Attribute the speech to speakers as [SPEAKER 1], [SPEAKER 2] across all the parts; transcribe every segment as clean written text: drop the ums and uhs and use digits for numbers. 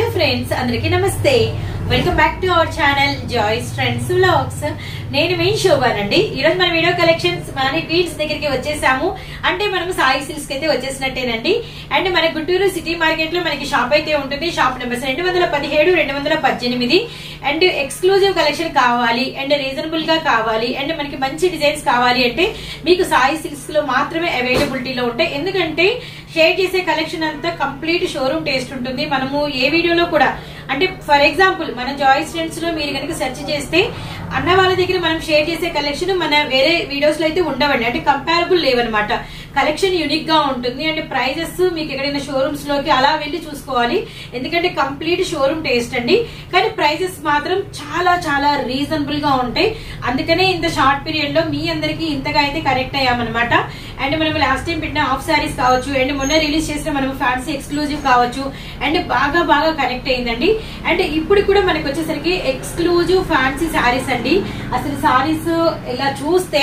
[SPEAKER 1] Hello friends, అందరికీ నమస్తే. Welcome back to our channel joys trends vlogs. నేను మీ శోభానండి. ఈరోజు మన వీడియో కలెక్షన్స్ మన క్వీన్స్ దగ్గరికి వచ్చేసాము. అంటే మనం సాయి సిల్క్స్ కి అయితే వచ్చేసినట్టేనండి. అండ్ మన గుంటూరు సిటీ మార్కెట్ లో మనకి షాప్ అయితే ఉంటుంది. Shop numbers 217, 218. And exclusive collection కావాలి అండ్ రీజనబుల్ గా కావాలి అండ్ మనకి మంచి డిజైన్స్ కావాలి అంటే మీకు సాయి సిల్క్స్ లో మాత్రమే అవైలబిలిటీలో ఉంటాయి. ఎందుకంటే షేర్ చేసే కలెక్షన్ అంతా కంప్లీట్ షోరూమ్ టేస్ట్ ఉంటుంది. మనము ఏ వీడియోలో కూడా అంటే ఫర్ ఎగ్జాంపుల్ మన జాయ్స్ ట్రెండ్స్ లో మీరు కనుక సెర్చ్ చేస్తే అన్న వాళ్ళ దగ్గర మనం షేర్ చేసే కలెక్షన్ మన వేరే వీడియోస్ లో అయితే ఉండవండి. అంటే కంపారబుల్ లేవన్నమాట. కలెక్షన్ యూనిక్ గా ఉంటుంది అండ్ ప్రైజెస్ మీకు ఎక్కడైనా షోరూమ్స్ లోకి అలా వెళ్లి చూసుకోవాలి. ఎందుకంటే కంప్లీట్ షోరూమ్ టేస్ట్ అండి. కానీ ప్రైజెస్ మాత్రం చాలా చాలా రీజనబుల్ గా ఉంటాయి. అందుకనే ఇంత షార్ట్ పీరియడ్ లో మీ అందరికి ఇంతగా అయితే కనెక్ట్ అయ్యామన్నమాట. అండ్ మనం లాస్ట్ టైం పెట్టిన హాఫ్ సారీస్ కావచ్చు అండ్ మొన్న రిలీజ్ చేసిన మనం ఫ్యాన్సీ ఎక్స్క్లూజివ్ కావచ్చు అండ్ బాగా కనెక్ట్ అయిందండి. అండ్ ఇప్పుడు కూడా మనకి వచ్చేసరికి ఎక్స్క్లూజివ్ ఫ్యాన్సీ సారీస్ అండి. అసలు సారీస్ ఇలా చూస్తే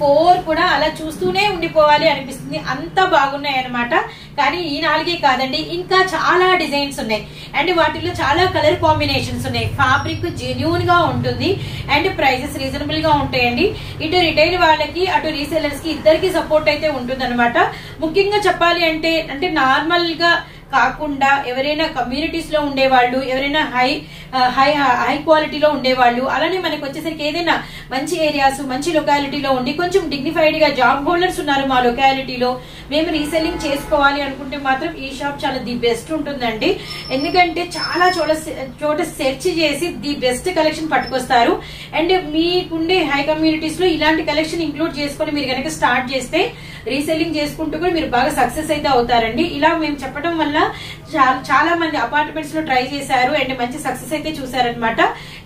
[SPEAKER 1] 4 కూడా అలా చూస్తూనే ఉండిపోవాలి అనిపిస్తుంది, అంత బాగున్నాయి అనమాట. కానీ ఈ 4 కాదండి, ఇంకా చాలా డిజైన్స్ ఉన్నాయి అండ్ వాటిలో చాలా కలర్ కాంబినేషన్స్ ఉన్నాయి. ఫ్యాబ్రిక్ జెన్యూన్ గా ఉంటుంది అండ్ ప్రైజెస్ రీజనబుల్ గా ఉంటాయండి. ఇటు రిటైల్ వాళ్ళకి అటు రీసెలర్స్ కి ఇద్దరికి సపోర్ట్ అయితే ఉంటుంది అనమాట. ముఖ్యంగా చెప్పాలి అంటే నార్మల్ గా కాకుండా ఎవరైనా కమ్యూనిటీస్ లో ఉండేవాళ్ళు, ఎవరైనా హై క్వాలిటీలో ఉండేవాళ్ళు, అలానే మనకు వచ్చేసరికి ఏదైనా మంచి ఏరియాస్ మంచి లొకాలిటీలో ఉండి కొంచెం డిగ్నిఫైడ్ గా జాబ్ హోల్డర్స్ ఉన్నారు మా లొకాలిటీలో, మేము రీసెల్లింగ్ చేసుకోవాలి అనుకుంటే మాత్రం ఈ షాప్ చాలా ది బెస్ట్ ఉంటుందండి. ఎందుకంటే చాలా చోట సెర్చ్ చేసి ది బెస్ట్ కలెక్షన్ పట్టుకొస్తారు. అండ్ మీకుండే హై కమ్యూనిటీస్ లో ఇలాంటి కలెక్షన్ ఇంక్లూడ్ చేసుకుని మీరు కనుక స్టార్ట్ చేస్తే రీసెల్లింగ్ చేసుకుంటూ కూడా మీరు బాగా సక్సెస్ అయితే అవుతారండి. ఇలా మేము చెప్పడం వల్ల చాలా మంది అపార్ట్మెంట్స్ లో ట్రై చేశారు అండ్ మంచి సక్సెస్ అయితే చూసారనమాట.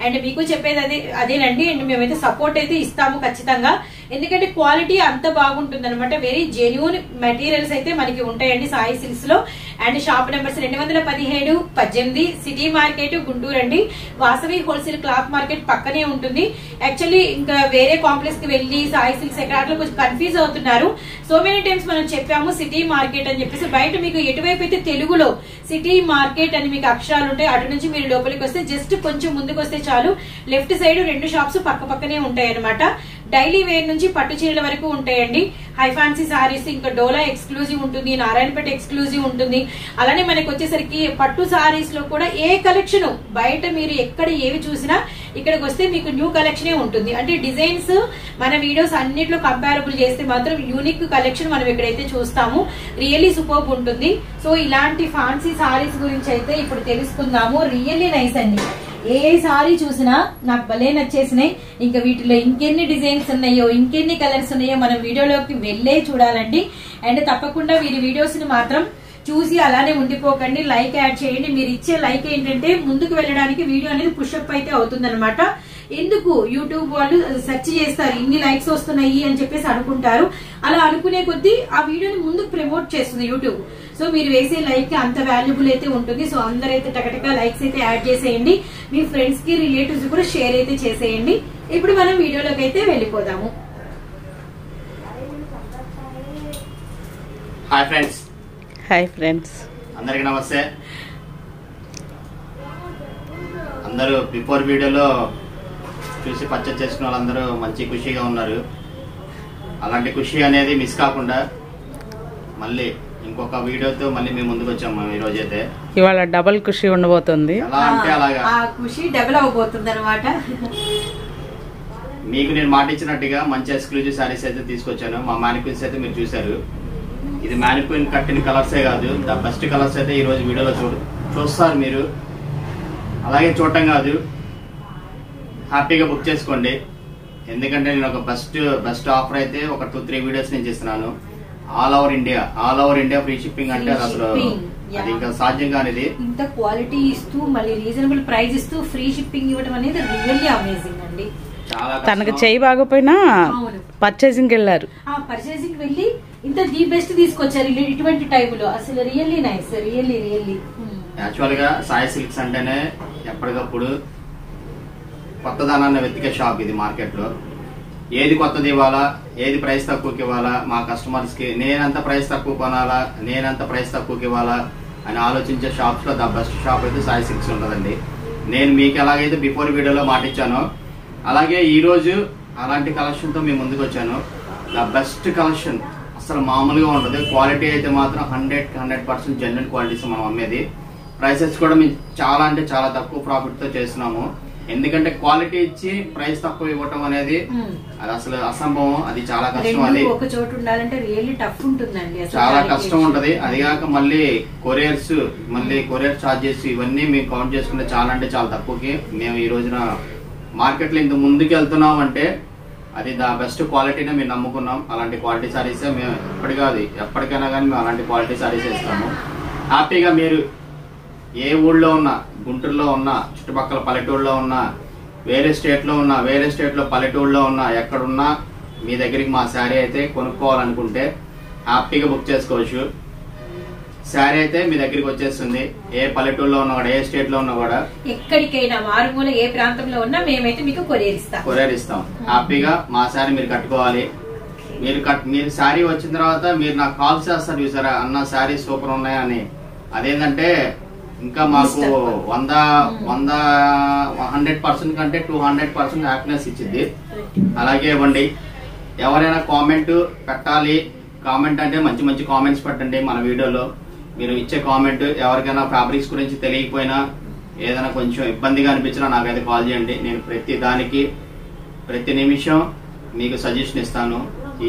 [SPEAKER 1] అండ్ మీకు చెప్పేది అదేనండి. అండ్ మేమైతే సపోర్ట్ అయితే ఇస్తాము ఖచ్చితంగా. ఎందుకంటే క్వాలిటీ అంత బాగుంటుంది అనమాట. వెరీ జెన్యూన్ మెటీరియల్స్ అయితే మనకి ఉంటాయండి సాయి సిల్క్స్ లో. And shop numbers 217, 18 city market Guntur అండి. వాసవి హోల్సేల్ క్లాత్ మార్కెట్ పక్కనే ఉంటుంది. యాక్చువల్లీ ఇంకా వేరే కాంప్లెక్స్ కి వెళ్లి సాయి సిల్క్స్ ఎక్కడ అట్లా కొంచెం కన్ఫ్యూజ్ అవుతున్నారు. సో మెనీ టైమ్స్ మనం చెప్పాము సిటీ మార్కెట్ అని చెప్పేసి. బయట మీకు ఎటువైపు అయితే తెలుగులో సిటీ మార్కెట్ అని మీకు అక్షరాలు ఉంటాయి, అటు నుంచి మీరు లోపలికి వస్తే జస్ట్ కొంచెం ముందుకు వస్తే చాలు, లెఫ్ట్ సైడ్ 2 షాప్స్ పక్కనే ఉంటాయి అనమాట. డైలీ వేర్ నుంచి పట్టు చీరల వరకు ఉంటాయండి. హై ఫ్యాన్సీ సారీస్, ఇంకా డోలా ఎక్స్క్లూజివ్ ఉంటుంది, నారాయణపేట ఎక్స్క్లూజివ్ ఉంటుంది. అలానే మనకి వచ్చేసరికి పట్టు సారీస్ లో కూడా ఏ కలెక్షన్ బయట మీరు ఎక్కడ ఏవి చూసినా ఇక్కడికి వస్తే మీకు న్యూ కలెక్షనే ఉంటుంది. అంటే డిజైన్స్ మన వీడియోస్ అన్నిట్లో కంపారబుల్ చేస్తే మాత్రం యూనిక్ కలెక్షన్ మనం ఇక్కడైతే చూస్తాము. రియల్లీ సూపర్బ్ ఉంటుంది. సో ఇలాంటి ఫ్యాన్సీ సారీస్ గురించి అయితే ఇప్పుడు తెలుసుకుందాము. రియల్లీ నైస్ అండి. ఏ సారీ చూసినా నాకు భలే నచ్చేసినాయి. ఇంకా వీటిలో ఇంకెన్ని డిజైన్స్ ఉన్నాయో ఇంకెన్ని కలర్స్ ఉన్నాయో మనం వీడియోలోకి వెళ్ళే చూడాలండి. అండ్ తప్పకుండా వీరి వీడియోస్ ని మాత్రం చూసి అలానే ఉండిపోకండి, లైక్ యాడ్ చేయండి. మీరు ఇచ్చే లైక్ ఏంటంటే ముందుకు వెళ్ళడానికి వీడియో అనేది పుషప్ అయితే అవుతుంది అనమాట. ఎందుకు యూట్యూబ్ వాళ్ళు సెర్చ్ చేస్తారు, ఇన్ని లైక్స్ వస్తున్నాయి అని చెప్పేసి అనుకుంటారు. అలా అనుకునే కొద్దీ ఆ వీడియోని ముందుకు ప్రమోట్ చేస్తుంది యూట్యూబ్. సో మీరు వేసే లైక్ అంత వాల్యుబుల్ అయితే ఉంటుంది. సో అందరైతే టకటగా లైక్స్ అయితే యాడ్ చేసేయండి. మీ ఫ్రెండ్స్ కి రిలేటివ్స్ కూడా షేర్ అయితే చేసేయండి. ఇప్పుడు మనం వీడియోలోకి అయితే వెళ్ళిపోదాము.
[SPEAKER 2] హాయ్ ఫ్రెండ్స్,
[SPEAKER 3] అందరికి నమస్తే. అందరూ బిఫోర్ వీడియోలో చూసి పర్చేజ్ చేసుకున్న వాళ్ళందరూ మంచి ఖుషిగా ఉన్నారు. అలాంటి ఖుషి అనేది మిస్ కాకుండా మళ్ళీ ఇంకొక వీడియోతో మళ్ళీ మేము ముందుకు వచ్చాము. ఈ రోజు అయితే
[SPEAKER 2] ఇవాళ డబుల్ ఖుషి ఉండబోతుంది.
[SPEAKER 3] ఎలా అంటే అలాగా
[SPEAKER 1] ఖుషి డబుల్ అవబోతుంది అనమాట.
[SPEAKER 3] మీకు నేను మాట ఇచ్చినట్టుగా మంచి ఎక్స్క్లూజివ్ సారీస్ అయితే తీసుకొచ్చాను. మా మ్యానిక్విన్స్ అయితే మీరు చూసారు. ఇది మ్యానిక్విన్ కట్టిన కలర్సే కాదు, ద బెస్ట్ కలర్స్ అయితే ఈ రోజు వీడియోలో చూస్తారు మీరు. అలాగే చూడటం కాదు, హ్యాపీగా బుక్ చేసుకోండి. ఎందుకంటే నేను ఒక బెస్ట్ ఆఫర్ అయితే ఒక 2-3 వీడియోస్ నేను చేస్తున్నాను. All over India free shipping. అంటే అసలు అది ఇంకా సాధ్యం కానిది.
[SPEAKER 1] ఇంత క్వాలిటీ ఇస్తూ మళ్ళీ రీజనబుల్ ప్రైస్ ఇస్తూ ఫ్రీ షిప్పింగ్ ఇవ్వడం అనేది రియల్లీ అమేజింగ్ అండి.
[SPEAKER 2] తనకు చేయి బాగపోయినా పర్చేసింగ్ వెళ్ళారు.
[SPEAKER 1] పర్చేసింగ్ వెళ్ళి ఇంత ది బెస్ట్ తీసుకొచ్చారు ఇటువంటి టైంలో. అసలు రియల్లీ నైస్, రియల్లీ.
[SPEAKER 3] యాక్చువల్ గా సాయి సిల్క్స్ అంటేనే ఎప్పటికప్పుడు కొత్తదనాన్ని వెతికే షాప్ ఇది మార్కెట్ లో. ఏది కొత్తది ఇవ్వాలా, ఏది ప్రైస్ తక్కువకి ఇవ్వాలా, మా కస్టమర్స్ కి నేనంత ప్రైస్ తక్కువ కొనాలా, నేనంత ప్రైస్ తక్కువకి ఇవ్వాలా, అని ఆలోచించే షాప్స్ లో ద బెస్ట్ షాప్ అయితే సాయి సిల్క్స్ ఉంటుందండి. నేను మీకు ఎలాగైతే బిఫోర్ వీడియోలో మాటిచ్చానో అలాగే ఈ రోజు అలాంటి కలెక్షన్ తో మేము ముందుకు వచ్చాను. ద బెస్ట్ కలెక్షన్ అసలు మామూలుగా ఉంటుంది. క్వాలిటీ అయితే మాత్రం 100% జెన్యున్ క్వాలిటీస్ మనం అమ్మేది. ప్రైసెస్ కూడా మేము చాలా అంటే చాలా తక్కువ ప్రాఫిట్ తో చేస్తున్నాము. ఎందుకంటే క్వాలిటీ ఇచ్చి ప్రైస్ తక్కువ ఇవ్వటం అనేది అది అసలు అసంభవం. అది చాలా కష్టం. అది
[SPEAKER 1] ఒక చోట ఉండాలంటే రియల్లీ టఫ్ ఉంటుందండి,
[SPEAKER 3] చాలా కష్టం ఉంటది. అది కాక మళ్ళీ కొరియర్స్, మళ్ళీ కొరియర్ చార్జెస్ ఇవన్నీ మేము కౌంట్ చేసుకుంటే చాలా అంటే చాలా తక్కువకి మేము ఈ రోజున మార్కెట్ లో ఇంత ముందుకు వెళ్తున్నాం అంటే అది ద బెస్ట్ క్వాలిటీనే మేము నమ్ముకున్నాం. అలాంటి క్వాలిటీ సారీస్ మేము ఎప్పటికైనా కానీ మేము అలాంటి క్వాలిటీ సారీస్ ఇస్తాము. హ్యాపీగా మీరు ఏ ఊళ్ళో ఉన్నా, గుంటూరులో ఉన్నా, చుట్టుపక్కల పల్లెటూరులో ఉన్నా, వేరే స్టేట్ లో ఉన్నా, వేరే స్టేట్ లో పల్లెటూరులో ఉన్నా, ఎక్కడున్నా మీ దగ్గరికి మా శారీ అయితే కొనుక్కోవాలనుకుంటే హ్యాపీగా బుక్ చేసుకోవచ్చు. శారీ అయితే మీ దగ్గరికి వచ్చేస్తుంది. ఏ పల్లెటూరులో ఉన్నా కూడా, ఏ స్టేట్ లో ఉన్నా కూడా,
[SPEAKER 1] ఎక్కడికైనా మారుమూల ఏ ప్రాంతంలో ఉన్నా మేమైతే మీకు కొరియర్ ఇస్తాం. హ్యాపీగా మా శారీ మీరు కట్టుకోవాలి. మీరు శారీ వచ్చిన తర్వాత మీరు నాకు కాల్ చేస్తారు చూసారా, అన్న శారీ సూపర్ ఉన్నాయా అని. అదేంటంటే ఇంకా మాకు 100% కంటే 200% హ్యాపీనెస్ ఇచ్చింది. అలాగే ఇవ్వండి. ఎవరైనా కామెంట్ పెట్టాలి, కామెంట్ అంటే మంచి మంచి కామెంట్స్ పెట్టండి మన వీడియోలో. మీరు ఇచ్చే కామెంట్ ఎవరికైనా ఫ్యాబ్రిక్స్ గురించి తెలియకపోయినా, ఏదైనా కొంచెం ఇబ్బందిగా అనిపించినా నాకైతే కాల్ చేయండి. నేను ప్రతి నిమిషం మీకు సజెషన్ ఇస్తాను.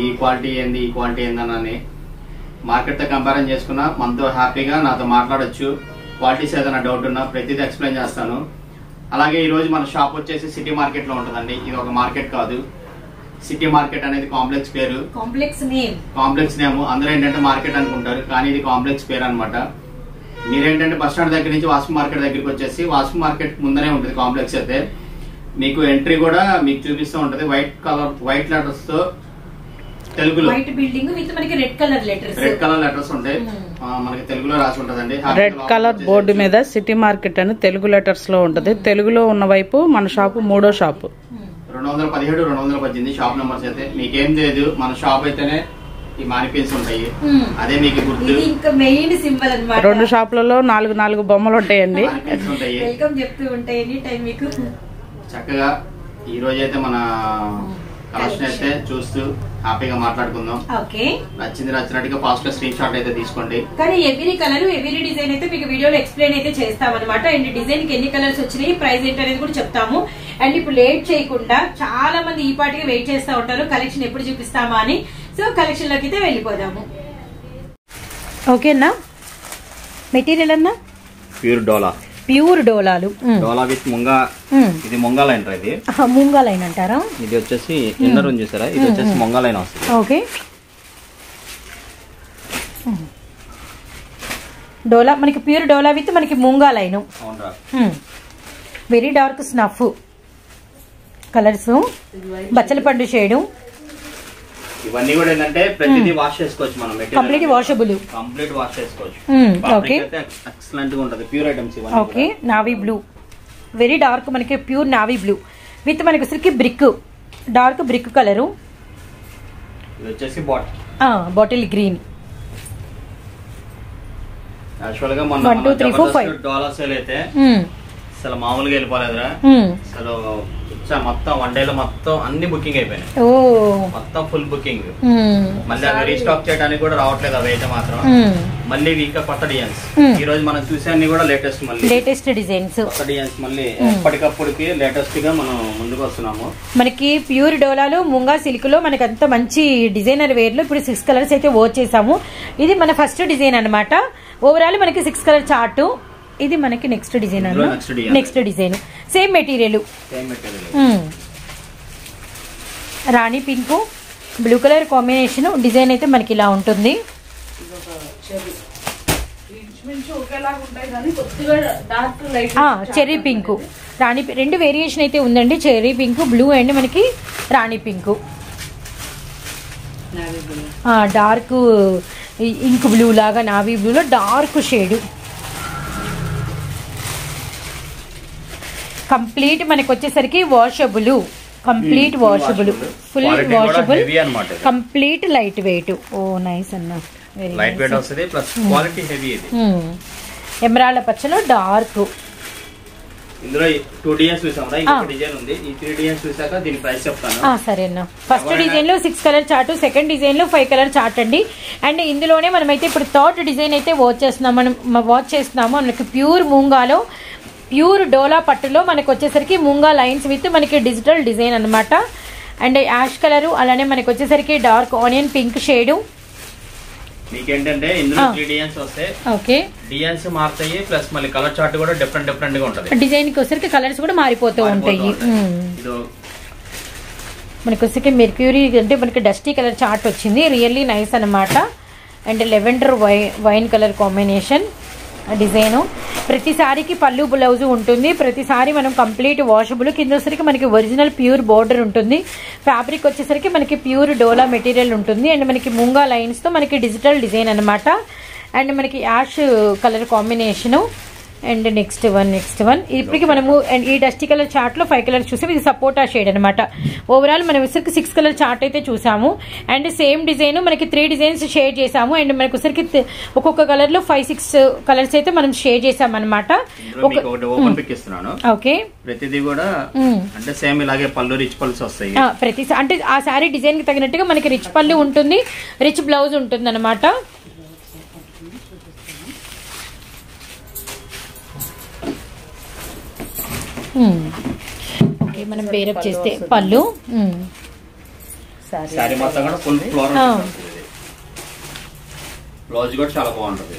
[SPEAKER 1] ఈ క్వాలిటీ ఏంది, ఈ క్వాలిటీ ఏందని మార్కెట్ తో కంపారిజన్ చేసుకున్నా మనతో హ్యాపీగా నాతో మాట్లాడొచ్చు. క్వాలిటీస్ ఏదైనా డౌట్ ఉన్నా ప్రతిదీ ఎక్స్ప్లెయిన్ చేస్తాను. అలాగే ఈ రోజు మన షాప్ వచ్చేసి సిటీ మార్కెట్ లో ఉంటుందండి. ఇది ఒక మార్కెట్ కాదు, సిటీ మార్కెట్ అనేది కాంప్లెక్స్ పేరు, కాంప్లెక్స్ నేమ్. అందరూ ఏంటంటే మార్కెట్ అనుకుంటారు, కానీ ఇది కాంప్లెక్స్ పేరు అనమాట. మీరేంటంటే బస్ స్టాండ్ దగ్గర నుంచి వాసు మార్కెట్ దగ్గరికి వచ్చేసి, వాసు మార్కెట్ ముందరే ఉంటుంది కాంప్లెక్స్ అయితే. మీకు ఎంట్రీ కూడా మీకు చూపిస్తూ ఉంటది వైట్ లెటర్స్ తో తెలుగులో, వైట్ బిల్డింగ్ విత్ మనకి రెడ్ కలర్
[SPEAKER 3] లెటర్స్ ఉంటాయి. మనకి తెలుగులో రాసి ఉంటదండి.
[SPEAKER 2] రెడ్ కలర్ బోర్డు మీద సిటీ మార్కెట్ అని తెలుగు లెటర్స్ లో ఉంటది. తెలుగులో ఉన్న వైపు మన షాపు 3వ షాపు.
[SPEAKER 3] 217, 218 షాప్ నెంబర్స్ అయితే మీకేం లేదు. మన షాప్ అయితేనే ఈ మానిక్విన్స్ ఉంటాయి, అదే మీకు గుర్తు.
[SPEAKER 1] ఇంకా మెయిన్ సింబల్ అన్నమాట.
[SPEAKER 2] 2 షాపులలో 4 బొమ్మలు ఉంటాయండి.
[SPEAKER 1] వెల్కమ్ చెప్తూ ఉంటాయి ఎనీ టైం మీకు.
[SPEAKER 3] చక్కగా ఈ రోజు అయితే మన కలెక్షన్ అయితే చూస్తూ హ్యాపీగా మాట్లాడుకుందాం. నచ్చినట్టుగా ఫాస్ట్ గా స్క్రీన్ షాట్ అయితే తీసుకోండి.
[SPEAKER 1] కానీ ఎవ్రీ కలర్ ఎవ్రీ డిజైన్ అయితే మీకు వీడియోలో ఎక్స్ప్లెయిన్ అయితే చేస్తాం అనమాట. అండ్ డిజైన్ కి ఎన్ని కలర్స్ వచ్చినాయి, ప్రైస్ ఏంటి అనేది కూడా చెప్తాము. అండ్ ఇప్పుడు లేట్ చేయకుండా చాలా మంది ఈ పాటికి వెయిట్ చేస్తూ ఉంటారు కలెక్షన్ ఎప్పుడు చూపిస్తామా అని. సో కలెక్షన్ లోకి అయితే వెళ్ళిపోదాము. ఓకేనా, మెటీరియల్ అన్నా ప్యూర్ డోలాలు,
[SPEAKER 3] డోలా విత్ ముంగా. ఇది ముంగా లైన్, ఇది
[SPEAKER 1] ముంగా లైన్ అంటారా.
[SPEAKER 3] ఇది వచ్చేసి ఇన్నర్ ఉంది చూసారా, ఇది వచ్చేసి ముంగా లైన్ వస్తుంది.
[SPEAKER 1] ఓకే, డోలా మనకి ప్యూర్ డోలా విత్ మనకి munga line. Very dark snuff colours, బచ్చల పండు షేడు.
[SPEAKER 3] ఇవన్నీ కూడా ఏంటంటే ప్రతిదీ వాష్ చేసుకోవచ్చు మనం.
[SPEAKER 1] కంప్లీట్ వాషబుల్,
[SPEAKER 3] కంప్లీట్ వాష్ చేసుకోవచ్చు.
[SPEAKER 1] ఓకే,
[SPEAKER 3] ఎక్సలెంట్ గా ఉంటది. ప్యూర్ ఐటమ్స్ ఇవన్నీ.
[SPEAKER 1] Okay, navy blue, very dark మనకి ప్యూర్ నావీ బ్లూ విత్ మనకి వచ్చరికి బ్రిక్, డార్క్ బ్రిక్ కలరు.
[SPEAKER 3] ఇది వచ్చేసి
[SPEAKER 1] బాటిల్ గ్రీన్.
[SPEAKER 3] యాక్చువల్ గా మన
[SPEAKER 1] 1 2 3 4 5
[SPEAKER 3] డాలర్ సేల్ అయితే అసలు మామూలుగా వెళ్ళిపోలేదురా. అసలు మొత్తం 1 డే లో మొత్తం అన్ని బుకింగ్ అయిపోయినాయి. మొత్తం ఫుల్ బుకింగ్. మళ్ళీ అవి రీస్టాక్ చేయడానికి కూడా రావట్లేదు. అవి అయితే మాత్రం మళ్ళీ ఇంకా కొత్త డిజైన్స్ ఈ రోజు మనం చూసే అన్ని కూడా లేటెస్ట్ డిజైన్స్, కొత్త డిజైన్స్ మళ్ళీ ఎప్పటికప్పుడుకి లేటెస్ట్ గా మనం ముందుకు వస్తున్నాము.
[SPEAKER 1] మనకి ప్యూర్ డోలాలో ముంగా సిల్క్ లో మనకి అంత మంచి డిజైనర్ వేర్ లో ఇప్పుడు 6 కలర్స్ అయితే వర్క్ చేసాము. ఇది మన ఫస్ట్ డిజైన్ అనమాట. ఓవరాల్ మనకి 6 కలర్ చార్ట్. ఇది మనకి నెక్స్ట్ డిజైన్ అన్న, next design same material. Rani pink blue colour combination design అయితే మనకి ఇలా ఉంటుంది. చెర్రీ పింక్, రాణి, 2 వేరియేషన్ అయితే ఉందండి. చెర్రీ పింక్, బ్లూ అండ్ మనకి rani pink. Dark ink blue లాగా నావీ బ్లూలో డార్క్ షేడ్. కంప్లీట్ మనకి వచ్చేసరికి washable, complete washable, full washable, complete light weight. Oh nice అన్న,
[SPEAKER 3] లైట్ వెయిట్ వస్తది ప్లస్ క్వాలిటీ హెవీ. ఇది
[SPEAKER 1] ఎమరాల్డ్ పచ్చలో డార్క్.
[SPEAKER 3] ఇందులో 2 డిజైన్స్ చూసాం కదా, ఇంకొక డిజైన్ ఉంది. ఈ 3 డిజైన్స్ చూసాక దీని ప్రైస్ చెప్తాను.
[SPEAKER 1] సరేనా. ఫస్ట్ డిజైన్ లో 6 కలర్ చార్ట్, సెకండ్ డిజైన్ లో 5 కలర్ చార్ట్ అండి. అండ్ ఇందులోనే మనమైతే ఇప్పుడు థర్డ్ డిజైన్ అయితే వాచ్ చేస్తున్నాము. మనకి ప్యూర్ మూంగాలో, ప్యూర్ డోలా పట్టులో మనకి వచ్చేసరికి మూంగా లైన్స్ విత్ మనకి డిజిటల్ డిజైన్ అనమాట. అండ్ యాష్ కలర్, అలానే మనకి వచ్చేసరికి డార్క్ ఆనియన్ పింక్ షేడ్.
[SPEAKER 3] మీకేంటంటే ఇందులో 3 డిజైన్స్ వస్తాయి.
[SPEAKER 1] ఓకే,
[SPEAKER 3] డిజైన్స్ మారుతాయి, ప్లస్ మళ్ళీ కలర్ చార్ట్ కూడా డిఫరెంట్ గా ఉంటది.
[SPEAKER 1] డిజైన్ కి వచ్చరికి కలర్స్ కూడా మారిపోతూ ఉంటాయి. మనకి వచ్చరికి మెర్క్యూరీ అంటే మనకి డస్టీ కలర్ చార్ట్ వచ్చింది, రియల్లీ నైస్ అనమాట. And lavender wine colour combination design. ప్రతి సారీకి పళ్ళు బ్లౌజ్ ఉంటుంది. ప్రతిసారి మనం కంప్లీట్ వాషబుల్. కింద వచ్చరికి మనకి ఒరిజినల్ ప్యూర్ బోర్డర్ ఉంటుంది. ఫ్యాబ్రిక్ వచ్చేసరికి మనకి ప్యూర్ డోలా మెటీరియల్ ఉంటుంది. అండ్ మనకి మూంగా లైన్స్ తో మనకి డిజిటల్ డిజైన్ అనమాట. అండ్ మనకి ash colour combination. And next one ఇప్పటికి మనము ఈ డస్టీ కలర్ చార్ట్ లో 5 కలర్స్ చూసాము. ఇది సపోటా షేడ్ అనమాట. ఓవరాల్ మనం వచ్చరికి 6 కలర్ చార్ట్ అయితే చూసాము. అండ్ సేమ్ డిజైన్ మనకి 3 డిజైన్స్ షేర్ చేసాము. అండ్ మనకి వచ్చరికి ఒక్కొక్క కలర్ లో 5-6 కలర్స్ అయితే మనం షేర్ చేసాం అనమాట. ఓకే,
[SPEAKER 3] ప్రతిదీ కూడా అంటే సేమ్ ఇలాగే పళ్ళు రిచ్ పల్స్ వస్తాయి.
[SPEAKER 1] ప్రతి అంటే ఆ సారీ డిజైన్ కి తగినట్టుగా మనకి రిచ్ పళ్ళు ఉంటుంది, రిచ్ బ్లౌజ్ ఉంటుంది అనమాట. ఓకే, మనం బేరప్ చేస్తే పళ్ళు,
[SPEAKER 3] సారీ మొత్తం కూడా ఫుల్ ఫ్లోరల్, బ్లౌజ్ కూడా చాలా బాగుంటుంది.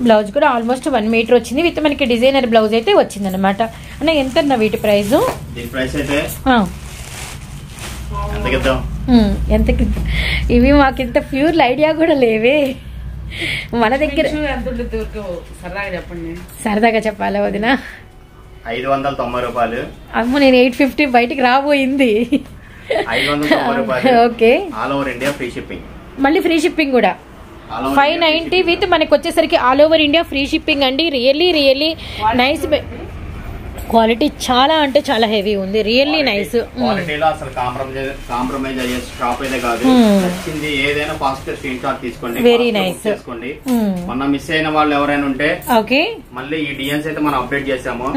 [SPEAKER 1] బ్లౌజ్ కూడా ఆల్మోస్ట్ 1 మీటర్ వచ్చింది విత్ మనకి డిజైనర్ బ్లౌజ్ అయితే వచ్చింది అనమాట. అన్న ఎంత అన్న వీటి ప్రైస్?
[SPEAKER 3] దీని ప్రైస్ అయితే
[SPEAKER 1] ఎంతకి? ఇవి మాకింత ప్యూర్ ఐడియా కూడా లేవే మన దగ్గర. సరదాగా చెప్పాలా వదిన?
[SPEAKER 3] 590 రూపాయలు.
[SPEAKER 1] అమ్మ, నేను 850 బయటికి రాబోయింది.
[SPEAKER 3] 590 రూపాయలు.
[SPEAKER 1] Okay,
[SPEAKER 3] all over India free shipping.
[SPEAKER 1] మళ్ళీ ఫ్రీ షిప్పింగ్ కూడా 590 విత్ మనకి వచ్చేసరికి all over India free shipping అండి. రియల్లీ నైస్ క్వాలిటీ, చాలా అంటే చాలా హెవీ ఉంది. Really nice.
[SPEAKER 3] క్వాలిటీలో అసలు కాంప్రమైజ్ అయ్యే షాప్ అయితే కాదు. నచ్చింది ఏదైనా ఫాస్ట్ స్క్రీన్ షాట్ తీసుకోండి,
[SPEAKER 1] వెరీ నైస్
[SPEAKER 3] తీసుకోండి. మొన్న మిస్ అయిన వాళ్ళు ఎవరైనా ఉంటే
[SPEAKER 1] ఓకే,
[SPEAKER 3] మళ్ళీ ఈ డిజైన్స్ అయితే మనం అప్డేట్ చేసాము,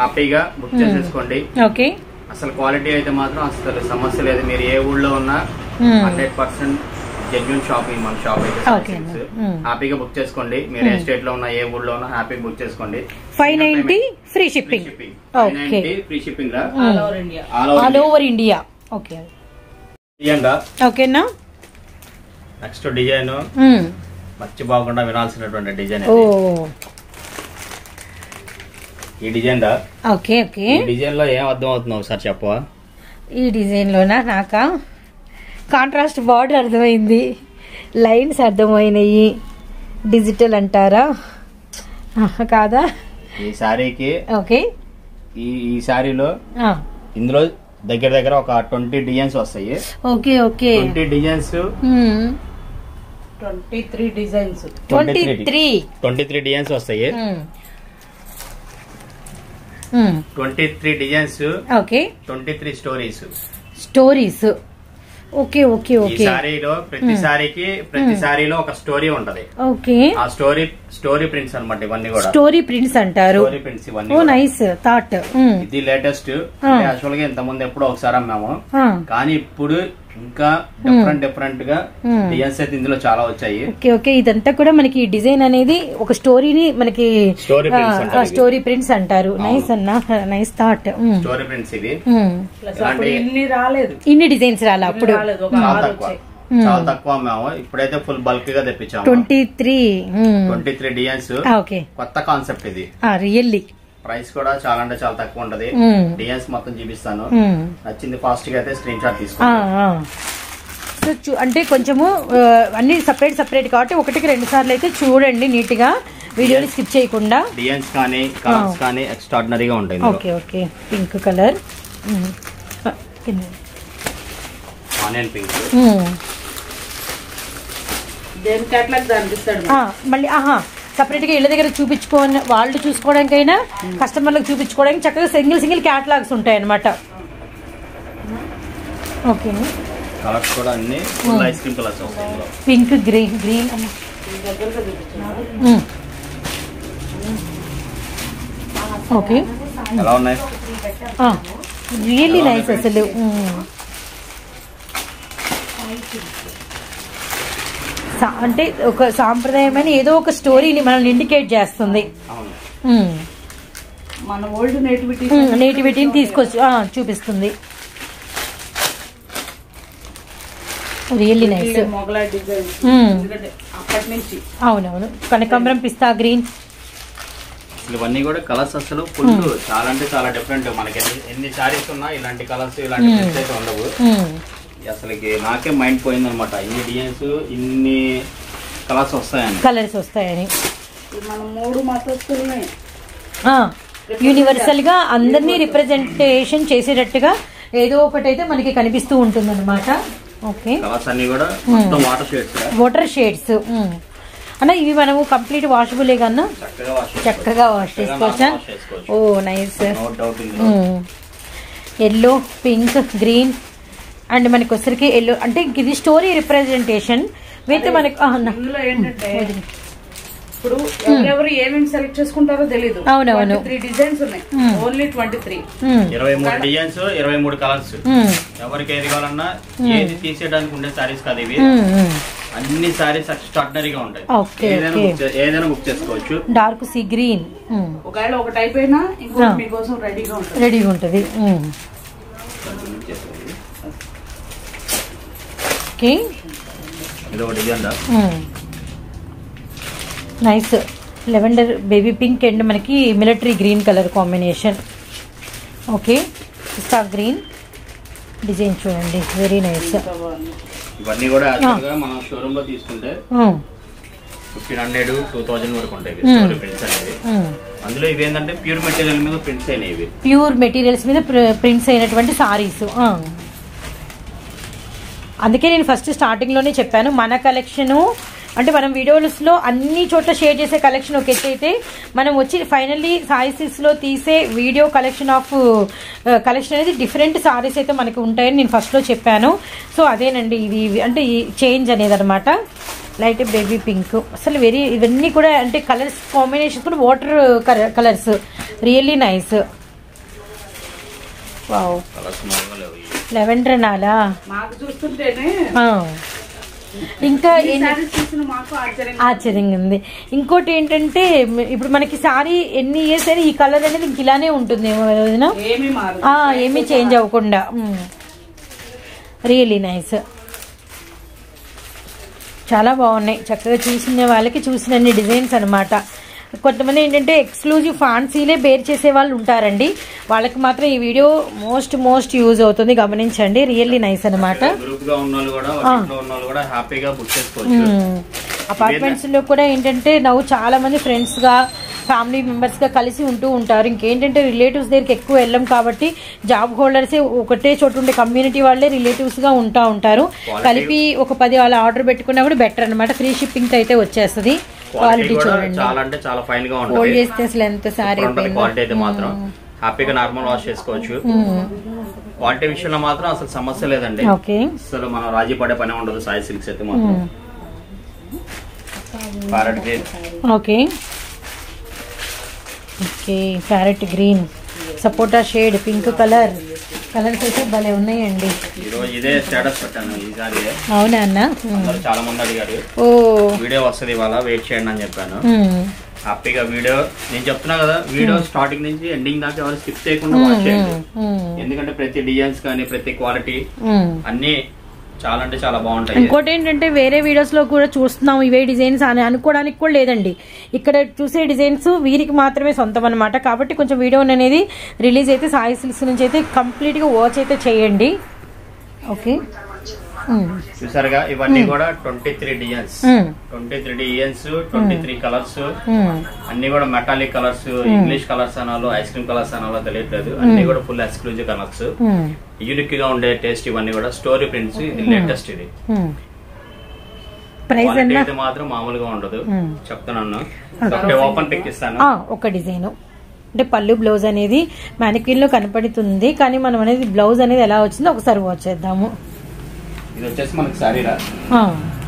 [SPEAKER 3] హ్యాపీగా బుక్ చేసేసుకోండి.
[SPEAKER 1] ఓకే,
[SPEAKER 3] అసలు క్వాలిటీ అయితే మాత్రం అసలు సమస్య లేదు. మీరు ఏ ఊళ్ళో ఉన్నా 100% జెన్యూన్ షాపింగ్ మన షాప్ అయితే. హ్యాపీగా బుక్ చేసుకోండి. మీరు ఏ స్టేట్ లో ఉన్నా, ఏ ఊళ్ళో ఉన్నా హ్యాపీగా బుక్ చేసుకోండి.
[SPEAKER 1] 590 free shipping. Okay,
[SPEAKER 3] free shipping
[SPEAKER 1] all over India. Okay, ఓకేనా.
[SPEAKER 3] నెక్స్ట్ డిజైన్ మర్చిపోకుండా వినాల్సినటువంటి డిజైన్. ఈ డిజైన్ దా.
[SPEAKER 1] ఓకే ఓకే,
[SPEAKER 3] ఈ డిజైన్ లో ఏం అర్థం అవుతుంది ఒకసారి చెప్పవా?
[SPEAKER 1] ఈ డిజైన్ లోనా? నాకా కాంట్రాస్ట్ బార్డర్ అర్థమైంది, లైన్స్ అర్థమైనాయి. డిజిటల్ అంటారా కాదా?
[SPEAKER 3] ఈ సారీకి
[SPEAKER 1] ఓకే,
[SPEAKER 3] ఈ సారీలో ఇందులో దగ్గర ఒక 20 డిజైన్స్ వస్తాయి.
[SPEAKER 1] Okay okay,
[SPEAKER 3] 20 designs,
[SPEAKER 2] 23 designs,
[SPEAKER 3] 23 designs వస్తాయి. 23 designs,
[SPEAKER 1] okay,
[SPEAKER 3] 23
[SPEAKER 1] stories. Okay okay okay,
[SPEAKER 3] ఈ సారీలో ప్రతి సారీలో ఒక స్టోరీ ఉంటది.
[SPEAKER 1] ఓకే,
[SPEAKER 3] ఆ స్టోరీ ప్రింట్స్ అన్నమాట ఇవన్నీ కూడా.
[SPEAKER 1] స్టోరీ ప్రింట్స్ అంటారు.
[SPEAKER 3] స్టోరీ ప్రింట్స్ ఇవన్నీ.
[SPEAKER 1] ఓ నైస్ థాట్.
[SPEAKER 3] ఇది లేటెస్ట్. యాక్చువల్ గా ఇంత ముందు ఎప్పుడో ఒకసారి అమ్మాము, కానీ ఇప్పుడు ఇంకా డిఫరెంట్ గా డిజైన్స్ అయితే ఇందులో చాలా వచ్చాయి.
[SPEAKER 1] ఓకే ఓకే, ఇదంతా కూడా మనకి డిజైన్ అనేది ఒక స్టోరీని మనకి స్టోరీ ప్రింట్స్ అంటారు. నైస్ అన్న, నైస్ థాట్.
[SPEAKER 3] స్టోరీ ప్రింట్స్ ఇవి.
[SPEAKER 1] ఇన్ని డిజైన్స్ రాలే అప్పుడు,
[SPEAKER 3] చాలా తక్కువ అమ్మాము. ఇప్పుడైతే ఫుల్ బల్క్ గా తెప్పించాము. 23 డిజైన్స్.
[SPEAKER 1] ఓకే,
[SPEAKER 3] కొత్త కాన్సెప్ట్ ఇది.
[SPEAKER 1] రియల్లీ
[SPEAKER 3] ప్రైస్ కూడా చాలా అంటే చాలా తక్కువ ఉంటది. డిజైన్స్ మొత్తం చూపిస్తాను. నచ్చింది ఫాస్ట్ గా అయితే స్క్రీన్ షాట్ తీసుకోండి.
[SPEAKER 1] అంటే కొంచెము అన్ని సపరేట్ కాబట్టి 1-2 సార్లు అయితే చూడండి నీట్ గా, వీడియోని స్కిప్ చేయకుండా.
[SPEAKER 3] డిజైన్స్ కానీ కలర్స్ కానీ ఎక్స్ట్రాడినరీగా ఉంటాయి.
[SPEAKER 1] Okay okay, pink colour,
[SPEAKER 3] onion pink.
[SPEAKER 1] మళ్ళీ సపరేట్ గా ఇళ్ళ దగ్గర చూపించుకోని వాళ్ళు చూసుకోవడానికైనా కస్టమర్లకు చూపించుకోవడానికి చక్కగా సింగిల్ క్యాటలాగ్స్ ఉంటాయి అన్నమాట. ఓకే,
[SPEAKER 3] కలర్స్ కూడా అన్ని ఐస్ క్రీమ్ కలర్స్ వస్తాయి.
[SPEAKER 1] పింక్, గ్రీన్ ఓకే,
[SPEAKER 3] ఎలా ఉన్నాయి?
[SPEAKER 1] రియల్లీ నైస్ అసలు. అంటే ఒక సాంప్రదాయమైన ఏదో ఒక స్టోరీని మనల్ని ఇండికేట్ చేస్తుంది.
[SPEAKER 2] మన ఓల్డ్
[SPEAKER 1] నేటివిటీని తీసుకొచ్చి చూపిస్తుంది. Really nice.
[SPEAKER 2] మొగలాయి డిజైన్ అప్పటి నుంచి.
[SPEAKER 1] అవునవును, కనకాంబరం, పిస్తా గ్రీన్,
[SPEAKER 3] ఇవన్నీ కూడా కలర్స్ అసలు ఫుల్ చాలా అంటే చాలా డిఫరెంట్. మనకి ఎన్ని సారీస్ ఉన్నా ఇలాంటి కలర్స్ ఇలాంటి ప్రింట్స్ అయితే ఉండవు. అసలుకి నాకే మైండ్ పోయింది అనమాట, ఇన్ని డిజైన్స్ ఇన్ని కలర్స్ వస్తాయని.
[SPEAKER 2] మనం 3 మతస్థుల్ని
[SPEAKER 1] యూనివర్సల్ గా అందరినీ రిప్రజెంటేషన్ చేసేటట్టుగా ఏదో ఒకటైతే మనకి కనిపిస్తూ ఉంటుంది అనమాట. ఓకే,
[SPEAKER 3] కలర్స్ అన్ని కూడా వాటర్ షేడ్స్
[SPEAKER 1] అన్న. ఇవి మనము కంప్లీట్ వాషబులే కన్నా చక్కగా వాష్ చేసుకోవచ్చా? Oh nice. Yellow, pink, green and మనకి వచ్చరికి ఎల్లో అంటే ఇది స్టోరీ రిప్రజెంటేషన్ విత్ మనకి
[SPEAKER 2] ఏంటంటే ఇప్పుడు ఎవరెవరు ఏమేమి సెలెక్ట్ చేసుకుంటారో తెలియదు.
[SPEAKER 1] అవునవును,
[SPEAKER 2] 3 డిజైన్స్ ఉన్నాయి, ఓన్లీ 23.
[SPEAKER 3] 23 designs, 23 colours. ఎవరికి ఏది కావాలన్నా ఏది తీసేయడానికి ఉండే సారీస్ కాదు ఇవి. అన్ని సారీస్ ఎక్స్ట్రాడినరీగా ఉంటాయి. ఏదైనా బుక్ చేసుకోవచ్చు.
[SPEAKER 1] డార్క్ సీ గ్రీన్,
[SPEAKER 2] ఒకవేళ ఒక టైప్ అయినా ఇంకో మీకోసం రెడీగా ఉంటుంది. ఓకే,
[SPEAKER 3] ఇది ఒక design
[SPEAKER 1] nice. Lavender, baby pink and మనకి military green colour combination. Okay, పిస్తా గ్రీన్ డిజైన్ చూడండి, వెరీ నైస్.
[SPEAKER 3] ఇవన్నీ కూడా మనం షోరూమ్ లో తీసుకుంటే 1500, 2000 వరకు ఉంటాయి ప్రింట్స్ అనేవి. అందులో ఇవి ఏంటంటే ప్యూర్ మెటీరియల్ మీద ప్రింట్స్ అయినవి. ప్యూర్ మెటీరియల్స్ మీద ప్రింట్స్ అయినటువంటి సారీస్. అందుకే నేను ఫస్ట్ స్టార్టింగ్ లోనే చెప్పాను, మన కలెక్షన్ అంటే మనం వీడియోస్ లో అన్ని చోట్ల షేర్ చేసే కలెక్షన్ ఒక ఎత్తు అయితే, మనం వచ్చి ఫైనల్లీ సాయి సిల్క్స్ లో తీసే వీడియో కలెక్షన్ అనేది డిఫరెంట్ సారీస్ అయితే మనకి ఉంటాయని నేను ఫస్ట్ లో చెప్పాను. సో అదేనండి ఇది అంటే ఈ చేంజ్ అనేది అనమాట. లైట్ బేబీ పింక్ అసలు ఇవన్నీ కూడా అంటే కలర్స్ కాంబినేషన్ కూడా water colours, really nice. Wow, lavender నాలా
[SPEAKER 2] మాకు చూస్తుంటేనే
[SPEAKER 1] ఇంకా ఆశ్చర్యంగా ఉంది. ఇంకోటి ఏంటంటే ఇప్పుడు మనకి సారీ ఎన్ని ఇయర్స్ అయినా ఈ కలర్ అనేది ఇంక ఇలానే ఉంటుంది, ఏమీ చేంజ్ అవ్వకుండా. రియల్లీ నైస్, చాలా బాగున్నాయి. చక్కగా చూసిన వాళ్ళకి చూసినన్ని డిజైన్స్ అనమాట. కొంతమంది ఏంటంటే ఎక్స్క్లూజివ్ ఫ్యాన్సీలే బేర్ చేసే వాళ్ళు ఉంటారండి, వాళ్ళకి మాత్రం ఈ వీడియో మోస్ట్ యూజ్ అవుతుంది, గమనించండి. రియల్లీ నైస్ అనమాట. అపార్ట్మెంట్స్ లో కూడా ఏంటంటే నవ్వు చాలా మంది ఫ్రెండ్స్ గా, ఫ్యామిలీ మెంబర్స్ గా కలిసి ఉంటూ ఉంటారు. ఇంకేంటంటే రిలేటివ్స్ దగ్గరికి ఎక్కువ వెళ్ళం కాబట్టి జాబ్ హోల్డర్సే ఒకటే చోటు ఉండే కమ్యూనిటీ వాళ్ళే రిలేటివ్స్ గా ఉంటారు. కలిపి ఒక 10 వాళ్ళ ఆర్డర్ పెట్టుకున్నా కూడా బెటర్ అనమాట. ఫ్రీ షిప్పింగ్ అయితే వచ్చేస్తుంది. క్వాలిటీ చూడండి,
[SPEAKER 3] చాలా అంటే చాలా ఫైన్ గా ఉంటుంది.
[SPEAKER 1] హోల్డ్ చేస్తే అసలు ఎంత సారీ
[SPEAKER 3] క్వాలిటీ అయితే మాత్రం హ్యాపీగా నార్మల్ వాష్ చేసుకోవచ్చు. క్వాలిటీ విషయంలో మాత్రం అసలు సమస్య లేదండి. అసలు మనం రాజీ పడే పని ఉండదు సాయి సిల్క్స్ అయితే మాత్రం. Parrot green,
[SPEAKER 1] okay okay, parrot green, సపోటా షేడ్, పింక్ కలర్స్ అయితే భలే ఉన్నాయండి.
[SPEAKER 3] ఇదే స్టేటస్ పెట్టాను ఈసారి.
[SPEAKER 1] అవునా అన్న?
[SPEAKER 3] చాలా మంది అడిగారు వీడియో వస్తుంది ఇవాళ, వెయిట్ చేయండి అని చెప్పాను. హ్యాపీగా వీడియో నేను చెప్తున్నా కదా, వీడియో స్టార్టింగ్ నుంచి ఎండింగ్ దాకా ఎవరు స్కిప్ చేయకుండా వాచ్ చేయండి. ఎందుకంటే ప్రతి డిజైన్స్ కానీ ప్రతి క్వాలిటీ అన్ని చాలా అంటే చాలా బాగుంటాయి.
[SPEAKER 1] ఇంకోటి ఏంటంటే వేరే వీడియోస్ లో కూడా చూస్తున్నాం ఇవే డిజైన్స్ అని అనుకోవడానికి కూడా లేదండి. ఇక్కడ చూసే డిజైన్స్ వీరికి మాత్రమే సొంతం అనమాట. కాబట్టి కొంచెం వీడియో అనేది రిలీజ్ అయితే సాయి సిల్క్స్ నుంచి అయితే కంప్లీట్ గా వాచ్ అయితే చేయండి. ఓకే,
[SPEAKER 3] చూసారుగా ఇవన్నీ కూడా 23 డిజైన్స్, 23 కలర్స్, అన్ని కూడా మెటాలిక్ కలర్స్, ఇంగ్లీష్ కలర్స్ అనాలో ఐస్ క్రీమ్ కలర్స్ అనాలో తెలియట్లేదు. అన్ని కూడా ఫుల్ ఎక్స్క్లూజివ్ కలర్స్, యూనిక్ గా ఉండే టేస్ట్. ఇవన్నీ కూడా స్టోరీ ప్రింట్స్, ఇది లేటెస్ట్. ఇది
[SPEAKER 1] ప్రైస్
[SPEAKER 3] అయితే మాత్రం మామూలుగా ఉండదు చెప్తున్నాను. ఓపెన్ పిక్ ఇస్తాను.
[SPEAKER 1] ఒక డిజైన్ అంటే పళ్ళు బ్లౌజ్ అనేది మ్యానిక్విన్ లో కనపడుతుంది, కానీ మనం అనేది బ్లౌజ్ అనేది ఎలా వచ్చిందో ఒకసారి వాచ్ చేద్దాము.
[SPEAKER 3] ఇది వచ్చేసి మనకి సారీరా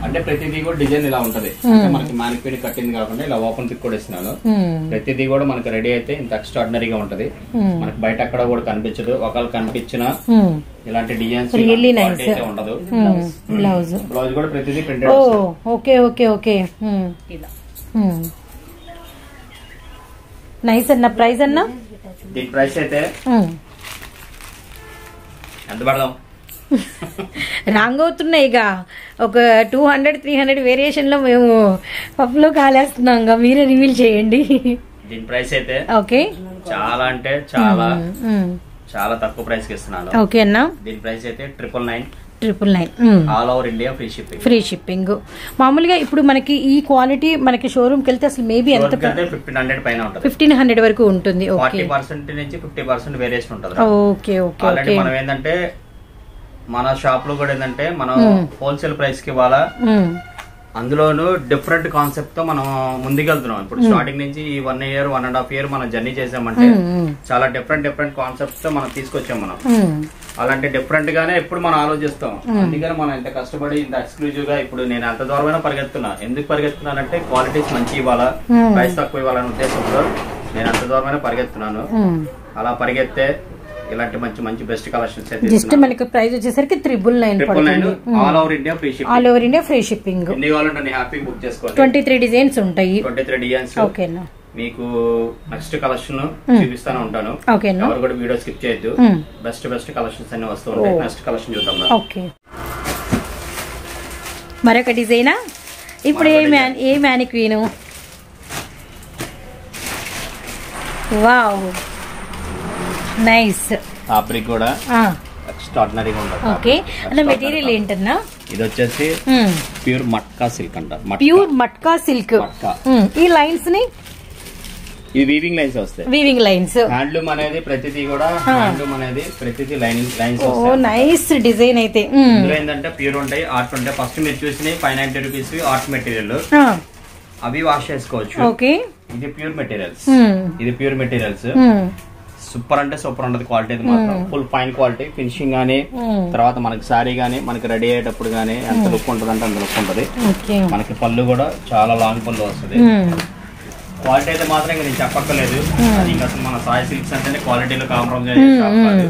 [SPEAKER 3] అంటే ప్రతిదీ కూడా డిజైన్ ఇలా ఉంటది. అంటే మనకి మ్యానిక్యూర్ కట్టింది కాకుండా ఇలా ఓపెన్ పిక్ కూడా ఇస్తున్నాను. ప్రతిదీ కూడా మనకి రెడీ అయితే ఇంత ఎక్స్ట్రాడినరీగా ఉంటది. మనకి బయట ఎక్కడ కూడా కనిపించదు. ఒకళ్ళు కనిపించినా ఇలాంటి డిజైన్స్ ఉండదు. బ్లౌజ్ కూడా ప్రతిదీ printed.
[SPEAKER 1] Okay okay okay. Nice అన్న. ప్రైస్ అన్న?
[SPEAKER 3] దీని ప్రైస్ అయితే ఎంత పడదాం?
[SPEAKER 1] రాంగ్ అవుతున్నాయి. ఇక ఒక 200-300 వేరియేషన్ లో మేము పప్పులో కాలేస్తున్నాం. మీరే రివీల్ చేయండి.
[SPEAKER 3] దీని ప్రైస్ అయితే
[SPEAKER 1] ఓకే
[SPEAKER 3] చాలా అంటే చాలా చాలా తక్కువ ప్రైస్ కి ఇస్తున్నాను.
[SPEAKER 1] ఓకే అన్న.
[SPEAKER 3] దీని ప్రైస్ అయితే 999. All over India free shipping.
[SPEAKER 1] Free shipping. మామూలుగా ఇప్పుడు మనకి ఈ క్వాలిటీ మనకి షోరూమ్ కి వెళ్తే అసలు మేబీ ఎంత?
[SPEAKER 3] 1500 పైన ఉంటుంది.
[SPEAKER 1] 1500 వరకు ఉంటుంది.
[SPEAKER 3] 40% నుంచి 50% వేరియేషన్ ఉంటుంది.
[SPEAKER 1] Okay okay okay.
[SPEAKER 3] మనం ఏంటంటే మన షాప్ లో కూడా ఏంటంటే మనం హోల్సేల్ ప్రైస్ కి ఇవ్వాలా. అందులోనూ డిఫరెంట్ కాన్సెప్ట్ తో మనం ముందుకెళ్తున్నాం. ఇప్పుడు స్టార్టింగ్ నుంచి ఈ 1 year 1.5 year మనం జర్నీ చేసామంటే చాలా డిఫరెంట్ కాన్సెప్ట్ తో మనం తీసుకొచ్చాం. మనం అలాంటి డిఫరెంట్ గానే ఎప్పుడు మనం ఆలోచిస్తాం. అందుకని మనం ఇంత కష్టపడి ఇంత ఎక్స్క్లూజివ్ గా ఇప్పుడు నేను ఎంత దూరమైనా పరిగెత్తున్నా. ఎందుకు పరిగెత్తున్నానంటే క్వాలిటీస్ మంచి ఇవ్వాలా, ప్రైస్ తక్కువ ఇవ్వాలనే ఉద్దేశంతో నేను అంత దూరమైనా పరిగెత్తున్నాను. అలా పరిగెత్తే ఇలాంటి మంచి మంచి బెస్ట్ కలెక్షన్స్ అయితే
[SPEAKER 1] జస్ట్ మనకి ప్రైస్ వచ్చేసరికి 999.
[SPEAKER 3] All over India free shipping.
[SPEAKER 1] All over India free shipping.
[SPEAKER 3] ఎన్ని కావాలంటే హ్యాపీ బుక్ చేసుకోండి.
[SPEAKER 1] 23 డిజైన్స్ ఉంటాయి.
[SPEAKER 3] 23 డిజైన్స్.
[SPEAKER 1] ఓకేనా.
[SPEAKER 3] మీకు నెక్స్ట్ కలెక్షన్ చూపిస్తాను ఉంటాను.
[SPEAKER 1] ఓకేనా.
[SPEAKER 3] ఎవరు కూడా వీడియో స్కిప్ చేయొద్దు. బెస్ట్ కలెక్షన్స్ అన్ని వస్తూ ఉంటాయి. నెక్స్ట్ కలెక్షన్ చూద్దాం.
[SPEAKER 1] ఓకే. మరొక డిజైనా? ఇప్పుడు ఏ మ్యానిక్వీన్? Wow nice.
[SPEAKER 3] ఫ్యాబ్రిక్ కూడా ఎక్స్ట్రాడినరీగా ఉంటుంది.
[SPEAKER 1] ఓకే. అంటే మెటీరియల్ ఏంటన్నా?
[SPEAKER 3] ఇది వచ్చేసి ప్యూర్ మట్కా సిల్క్ అంటారు.
[SPEAKER 1] ప్యూర్ మట్కా సిల్క్. ఈ లైన్స్ ని
[SPEAKER 3] ఈ వీవింగ్ లైన్స్ వస్తాయి.
[SPEAKER 1] Weaving lines.
[SPEAKER 3] హ్యాండ్లూమ్ అనేది ప్రతిదీ కూడా హ్యాండ్లూమ్ అనేది ప్రతిదీ లైన్స్.
[SPEAKER 1] ఓ నైస్ డిజైన్ అయితే.
[SPEAKER 3] ఇందులో ఏంటంటే ప్యూర్ ఉంటాయి, ఆర్ట్ ఉంటాయి. ఫస్ట్ మీరు చూసిన 590 రూపీస్ ఆర్ట్ మెటీరియల్ అవి వాష్ చేసుకోవచ్చు.
[SPEAKER 1] ఓకే.
[SPEAKER 3] ఇది ప్యూర్ మెటీరియల్స్. సూపర్ అంటే సూపర్ ఉండదు క్వాలిటీ. అది మాత్రం ఫుల్ ఫైన్ క్వాలిటీ. ఫినిషింగ్ గానీ తర్వాత మనకి సారీ గానీ మనకి రెడీ అయ్యేటప్పుడు గానీ ఎంత లుక్ ఉంటుంది అంటే అంత లుక్ ఉంటుంది. మనకి పళ్ళు కూడా చాలా లాంగ్ పళ్ళు వస్తుంది. క్వాలిటీ అయితే మాత్రం ఇంకా నేను చెప్పక్కర్లేదు. అది ఇంకా అసలు మన సాయి సిల్క్స్ అంటేనే క్వాలిటీలో కాంప్రమైజ్ అయ్యే.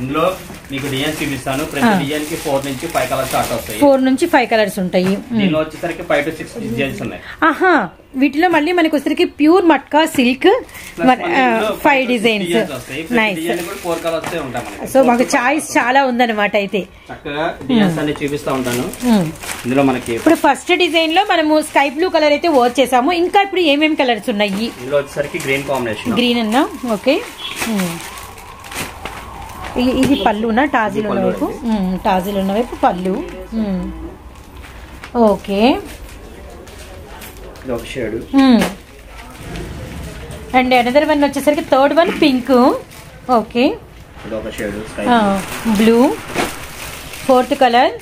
[SPEAKER 3] ఇందులో మీకు డిజైన్స్ చూపిస్తాను. ప్రతి డిజైన్ కి 4 నుంచి 5 కలర్స్ స్టార్ట్ అవుతాయి.
[SPEAKER 1] 4 నుంచి 5 కలర్స్ ఉంటాయి.
[SPEAKER 3] దీనిలో వచ్చేసరికి 5 to 6 డిజైన్స్ ఉన్నాయి.
[SPEAKER 1] ఆహా. వీటిలో మళ్ళీ మనకి వచ్చేసరికి ప్యూర్ మట్కా సిల్క్ 5 డిజైన్స్. నైస్.
[SPEAKER 3] 4 కలర్స్ ఉంటాయి.
[SPEAKER 1] సో మాకు చాయిస్ చాలా ఉందన్నమాట. అయితే
[SPEAKER 3] చక్కగా డిజైన్స్ అన్ని చూపిస్తా ఉంటాను. ఇందులో మనకి
[SPEAKER 1] ఇప్పుడు ఫస్ట్ డిజైన్ లో మనము స్కై బ్లూ కలర్ అయితే వర్క్ చేసాము. ఇంకా ఇప్పుడు ఏమేమి కలర్స్ ఉన్నాయి?
[SPEAKER 3] ఇందులో వచ్చేసరికి గ్రీన్ కాంబినేషన్.
[SPEAKER 1] గ్రీన్ అన్నా. ఓకే. ఇది పళ్ళునా? టాజిల్ ఉన్న వైపు. టాజిల్ ఉన్న వైపు పళ్ళు. ఓకే. అండ్ అనదర్ వన్ వచ్చేసరికి third one pink. Okay. Blue. Fourth colour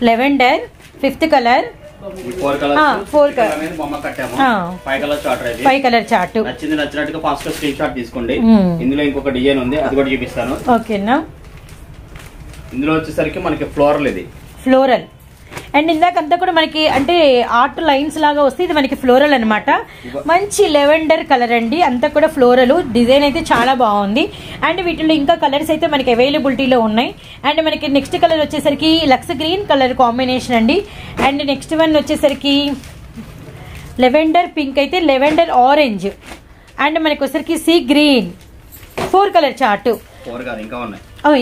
[SPEAKER 1] lavender. Fifth colour. 4 colour chart.
[SPEAKER 3] నచ్చినట్టుగా ఫాస్ట్ గా స్క్రీన్ షాట్ తీసుకోండి. ఇందులో ఇంకొక డిజైన్ ఉంది, అది కూడా చూపిస్తాను.
[SPEAKER 1] ఓకేనా.
[SPEAKER 3] ఇందులో వచ్చేసరికి మనకి ఫ్లోరల్. ఇది
[SPEAKER 1] ఫ్లోరల్. అండ్ ఇందాకంతా కూడా మనకి అంటే ఆర్ట్ లైన్స్ లాగా వస్తే ఇది మనకి ఫ్లోరల్ అనమాట. మంచి లెవెండర్ కలర్ అండి. అంతా కూడా ఫ్లోరల్. డిజైన్ అయితే చాలా బాగుంది. అండ్ వీటిలో ఇంకా కలర్స్ అయితే మనకి అవైలబిలిటీలో ఉన్నాయి. అండ్ మనకి నెక్స్ట్ కలర్ వచ్చేసరికి లక్స్ గ్రీన్ కలర్ కాంబినేషన్ అండి. అండ్ నెక్స్ట్ వన్ వచ్చేసరికి లెవెండర్ పింక్ అయితే లెవెండర్ ఆరెంజ్. అండ్ మనకి వచ్చేసరికి సీ గ్రీన్. 4 colour chart.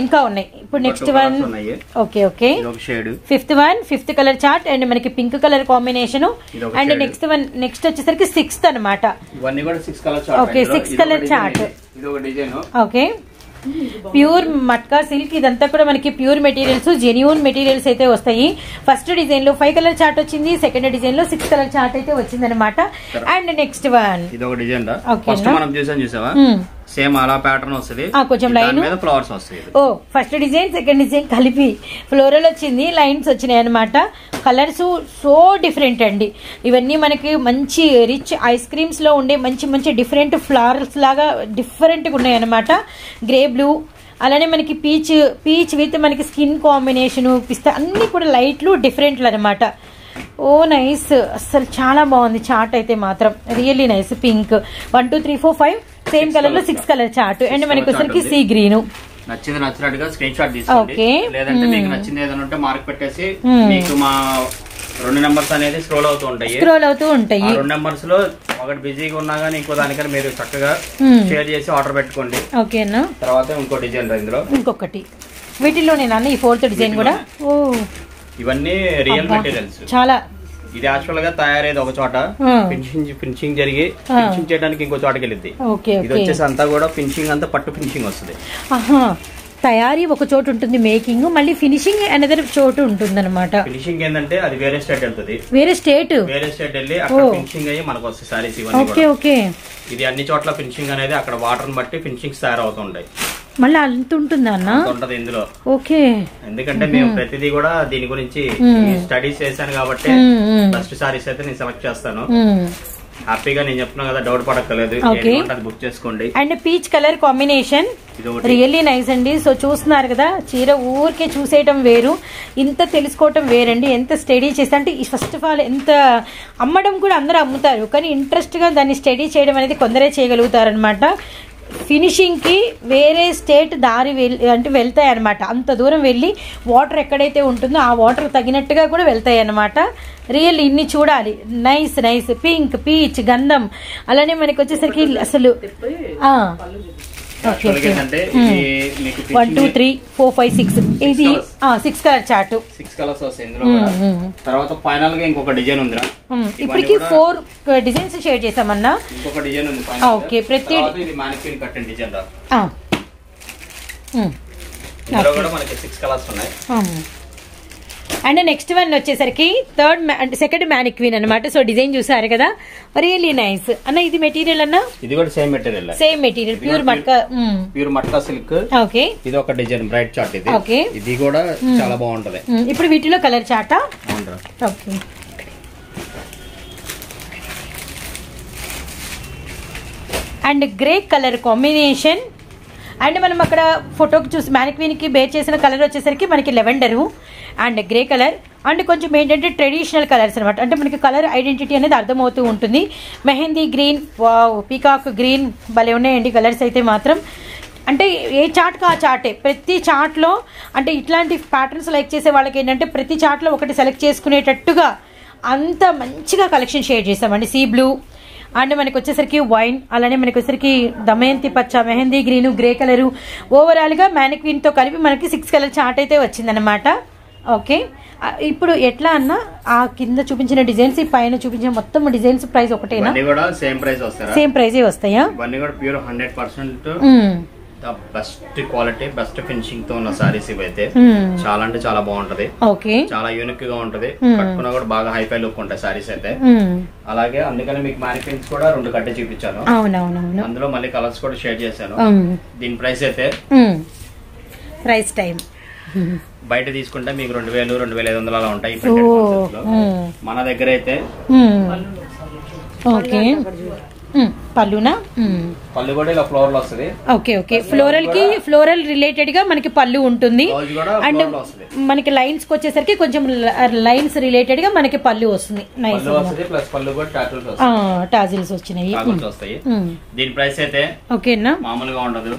[SPEAKER 1] ఇంకా ఉన్నాయి. ఇప్పుడు next one. Okay okay. Fifth one. Fifth colour chart. And మనకి pink colour combination. And next వచ్చేసరికి 6th అనమాట. Okay. 6 colour chart. Okay. Pure మట్కా సిల్క్. ఇదంతా కూడా మనకి ప్యూర్ మెటీరియల్స్, జెన్యూన్ మెటీరియల్స్ అయితే వస్తాయి. ఫస్ట్ డిజైన్ లో 5 కలర్ చార్ట్ వచ్చింది. సెకండ్ డిజైన్ లో 6 కలర్ చార్ట్ అయితే వచ్చింది అనమాట. అండ్ నెక్స్ట్ వన్
[SPEAKER 3] సేమ్ అలా ప్యాటర్న్ వస్తుంది.
[SPEAKER 1] కొంచెం లైన్
[SPEAKER 3] ఫ్లవర్స్ వస్తాయి.
[SPEAKER 1] ఓ ఫస్ట్ డిజైన్ సెకండ్ డిజైన్ కలిపి ఫ్లోరల్ వచ్చింది. లైన్స్ వచ్చినాయి అనమాట. కలర్స్ సో డిఫరెంట్ అండి. ఇవన్నీ మనకి మంచి రిచ్ ఐస్ క్రీమ్స్ లో ఉండే మంచి మంచి డిఫరెంట్ ఫ్లవర్స్ లాగా డిఫరెంట్ గా ఉన్నాయి అనమాట. గ్రే బ్లూ, అలానే మనకి పీచ్ విత్ మనకి స్కిన్ కాంబినేషన్ పిస్తా అన్ని కూడా లైట్లు డిఫరెంట్లు అనమాట. ఓ నైస్, అసలు చాలా బాగుంది చార్ట్ అయితే మాత్రం really nice. Pink 1 2 3 4 5 same colour లో 6 కలర్ చార్ట్. అండ్ మనకి వచ్చరికి సీ గ్రీన్.
[SPEAKER 3] నచ్చింది నచ్చినట్టుగా స్క్రీన్ షాట్ తీసుకోండి. లేదంటే మీకు నచ్చింది ఏదైనా ఉంటే మార్క్ పెట్టేసి మీకు మా 2 నెంబర్స్ అనేది స్క్రోల్ అవుతూ ఉంటాయి. 2 నెంబర్స్ లో ఒకటి బిజీగా ఉన్నా గానీ ఇంకో దానికన్నా మీరు చక్కగా షేర్ చేసి ఆర్డర్ పెట్టుకోండి.
[SPEAKER 1] ఓకేనా.
[SPEAKER 3] తర్వాత ఇంకో డిజైన్ ఇందులో ఇంకొకటి
[SPEAKER 1] వీటిలోనే నాన్న ఈ 4th డిజైన్ కూడా. ఓ
[SPEAKER 3] ఇవన్నీ రియల్ మెటీరియల్స్.
[SPEAKER 1] చాలా
[SPEAKER 3] ఇది యాక్చువల్ గా తయారయ్యేది ఒక చోట, ఫినిషింగ్ జరిగి ఫినిషింగ్ చేయడానికి ఇంకో చోటకి వెళ్ళింది. ఇది వచ్చేసి అంతా కూడా ఫినిషింగ్ అంతా పట్టు ఫినిషింగ్ వస్తుంది.
[SPEAKER 1] తయారీ ఒక చోటు ఉంటుంది, మేకింగ్ మళ్ళీ ఫినిషింగ్ అనదర్ చోటు ఉంటుంది అనమాట.
[SPEAKER 3] ఫినిషింగ్ ఏంటంటే అది వేరే స్టేట్ వెళ్తుంది,
[SPEAKER 1] వేరే స్టేట్
[SPEAKER 3] వెళ్ళి అక్కడ ఫినిషింగ్ అయ్యి మనకు వస్తాయి సారీస్ ఇవన్నీ.
[SPEAKER 1] ఓకే
[SPEAKER 3] ఇది అన్ని చోట్ల ఫినిషింగ్ అనేది అక్కడ వాటర్ బట్టి ఫినిషింగ్స్ తయారవుతుంటాయి.
[SPEAKER 1] మళ్ళీ అంత ఉంటుందా అన్న?
[SPEAKER 3] ఉంటది ఇందులో.
[SPEAKER 1] ఓకే.
[SPEAKER 3] ఎందుకంటే మేము ప్రతిదీ కూడా దీని గురించి స్టడీస్ చేశాను కాబట్టి ఫస్ట్ సారీస్ అయితే నేను సెలెక్ట్ చేస్తాను. హ్యాపీగా నేను చెప్తున్నా కదా, డౌట్ పడక్కలేదు, బుక్ చేసుకోండి.
[SPEAKER 1] And peach colour combination really nice అండి. సో చూస్తున్నారు కదా, చీర ఊరికే చూసేయటం వేరు, ఇంత తెలుసుకోవటం వేరండి. ఎంత స్టడీ చేస్తే అంటే ఫస్ట్ ఆఫ్ ఆల్ ఎంత అమ్మడం కూడా అందరూ అమ్ముతారు, కానీ ఇంట్రెస్ట్ గా దాన్ని స్టడీ చేయడం అనేది కొందరే చేయగలుగుతారు అనమాట. ఫినిషింగ్ కి వేరే స్టేట్ దారి అంటే వెళ్తాయి అనమాట. అంత దూరం వెళ్ళి వాటర్ ఎక్కడైతే ఉంటుందో ఆ వాటర్ తగినట్టుగా కూడా వెళ్తాయి అనమాట. రియల్ ఇన్ని చూడాలి. Nice nice. పింక్, పీచ్, గంధం, అలానే మనకి వచ్చేసరికి అసలు 1 2 3 4 5 6 ఇది 6 కలర్ చార్ట్.
[SPEAKER 3] 6 కలర్స్ వస్తాయి ఇందులో కూడా. తర్వాత ఫైనల్ గా ఇంకొక డిజైన్ ఉందిరా.
[SPEAKER 1] ఇప్పటికి 4 డిజైన్స్ షేర్ చేసామన్నా.
[SPEAKER 3] ఇంకొక డిజైన్ ఉంది.
[SPEAKER 1] ఓకే. ప్రతి
[SPEAKER 3] ఇది మానిక్యూర్ కట్టెన్ డిజైన్ రా. ఇందులో కూడా మనకి 6 కలర్స్ ఉన్నాయి.
[SPEAKER 1] అండ్ నెక్స్ట్ వన్ వచ్చేసరికి సెకండ్ మ్యానిక్వీన్ అనమాట. సో డిజైన్ చూసారు కదా, రియల్లీ నైస్ అన్న. ఇది మెటీరియల్ అన్న?
[SPEAKER 3] ఇది కూడా సేమ్ మెటీరియల్,
[SPEAKER 1] ప్యూర్
[SPEAKER 3] మట్కా సిల్క్.
[SPEAKER 1] ఓకే.
[SPEAKER 3] ఇది ఒక డిజైన్ బ్రైట్ చార్ట్. ఇది ఓకే, ఇది కూడా చాలా బాగుంటది.
[SPEAKER 1] ఇప్పుడు వీటిలో కలర్ చార్టా? Okay. And grey colour combination. And మనం అక్కడ ఫోటోకి చూసి మ్యానిక్వీన్కి బేర్ చేసిన కలర్ వచ్చేసరికి మనకి lavender and grey colour. And కొంచెం ఏంటంటే ట్రెడిషనల్ కలర్స్ అనమాట. అంటే మనకి కలర్ ఐడెంటిటీ అనేది అర్థమవుతూ ఉంటుంది. Mehndi green, wow, peacock green, భలే ఉన్నాయండి కలర్స్ అయితే మాత్రం. అంటే ఏ చార్ట్కి ఆ చార్టే. ప్రతి చార్ట్లో అంటే ఇట్లాంటి ప్యాటర్న్స్ లైక్ చేసే వాళ్ళకి ఏంటంటే ప్రతి చార్ట్లో ఒకటి సెలెక్ట్ చేసుకునేటట్టుగా అంత మంచిగా కలెక్షన్ షేర్ చేసామండి. సీ బ్లూ అండ్ మనకి వచ్చేసరికి వైన్, అలానే మనకి వచ్చేసరికి దమయంతి పచ్చ, మెహందీ గ్రీను, గ్రే కలరు, ఓవరాల్గా మ్యానిక్వీన్తో కలిపి మనకి 6 కలర్ చార్ట్ అయితే వచ్చిందనమాట. ఓకే. ఇప్పుడు ఎట్లా అన్న ఆ కింద చూపించిన డిజైన్స్, ఈ పైన చూపించిన మొత్తం డిజైన్స్ ప్రైస్ ఒకటేనా?
[SPEAKER 3] సేమ్ ప్రైస్ వస్తాయి.
[SPEAKER 1] సేమ్ ప్రైజే వస్తాయా?
[SPEAKER 3] ఇవన్నీ కూడా pure 100% best quality, best finishing తో ఉన్న సారీస్ ఇవైతే. చాలా అంటే చాలా బాగుంటది.
[SPEAKER 1] ఓకే.
[SPEAKER 3] చాలా యూనిక్ గా ఉంటది. కట్టుకున్నా కూడా బాగా హైఫై లుక్ ఉంటాయి సారీస్ అయితే. అలాగే అందుకని మీకు మ్యానిక్వీన్స్ కూడా 2 కట్టే చూపించాను.
[SPEAKER 1] అవునవునవును.
[SPEAKER 3] అందులో మళ్ళీ కలర్స్ కూడా షేర్ చేశాను. దీని ప్రైస్ అయితే
[SPEAKER 1] ప్రైస్ టైం
[SPEAKER 3] బయట తీసుకుంటే మీకు 2000 2500 అలా ఉంటాయి. మన దగ్గర అయితే
[SPEAKER 1] ఓకే. పళ్ళునా?
[SPEAKER 3] పళ్ళు కూడా ఇలా ఫ్లోరల్ వస్తుంది.
[SPEAKER 1] Okay okay. ఫ్లోరల్ రిలేటెడ్ గా మనకి పళ్ళు ఉంటుంది. అండ్ మనకి లైన్స్ కి వచ్చేసరికి కొంచెం లైన్స్ రిలేటెడ్ గా మనకి పళ్ళు వస్తుంది. నైస్. టాజిల్స్ వచ్చినాయి.
[SPEAKER 3] దీని ప్రైస్ అయితే ఓకేనా, మామూలుగా ఉండదు.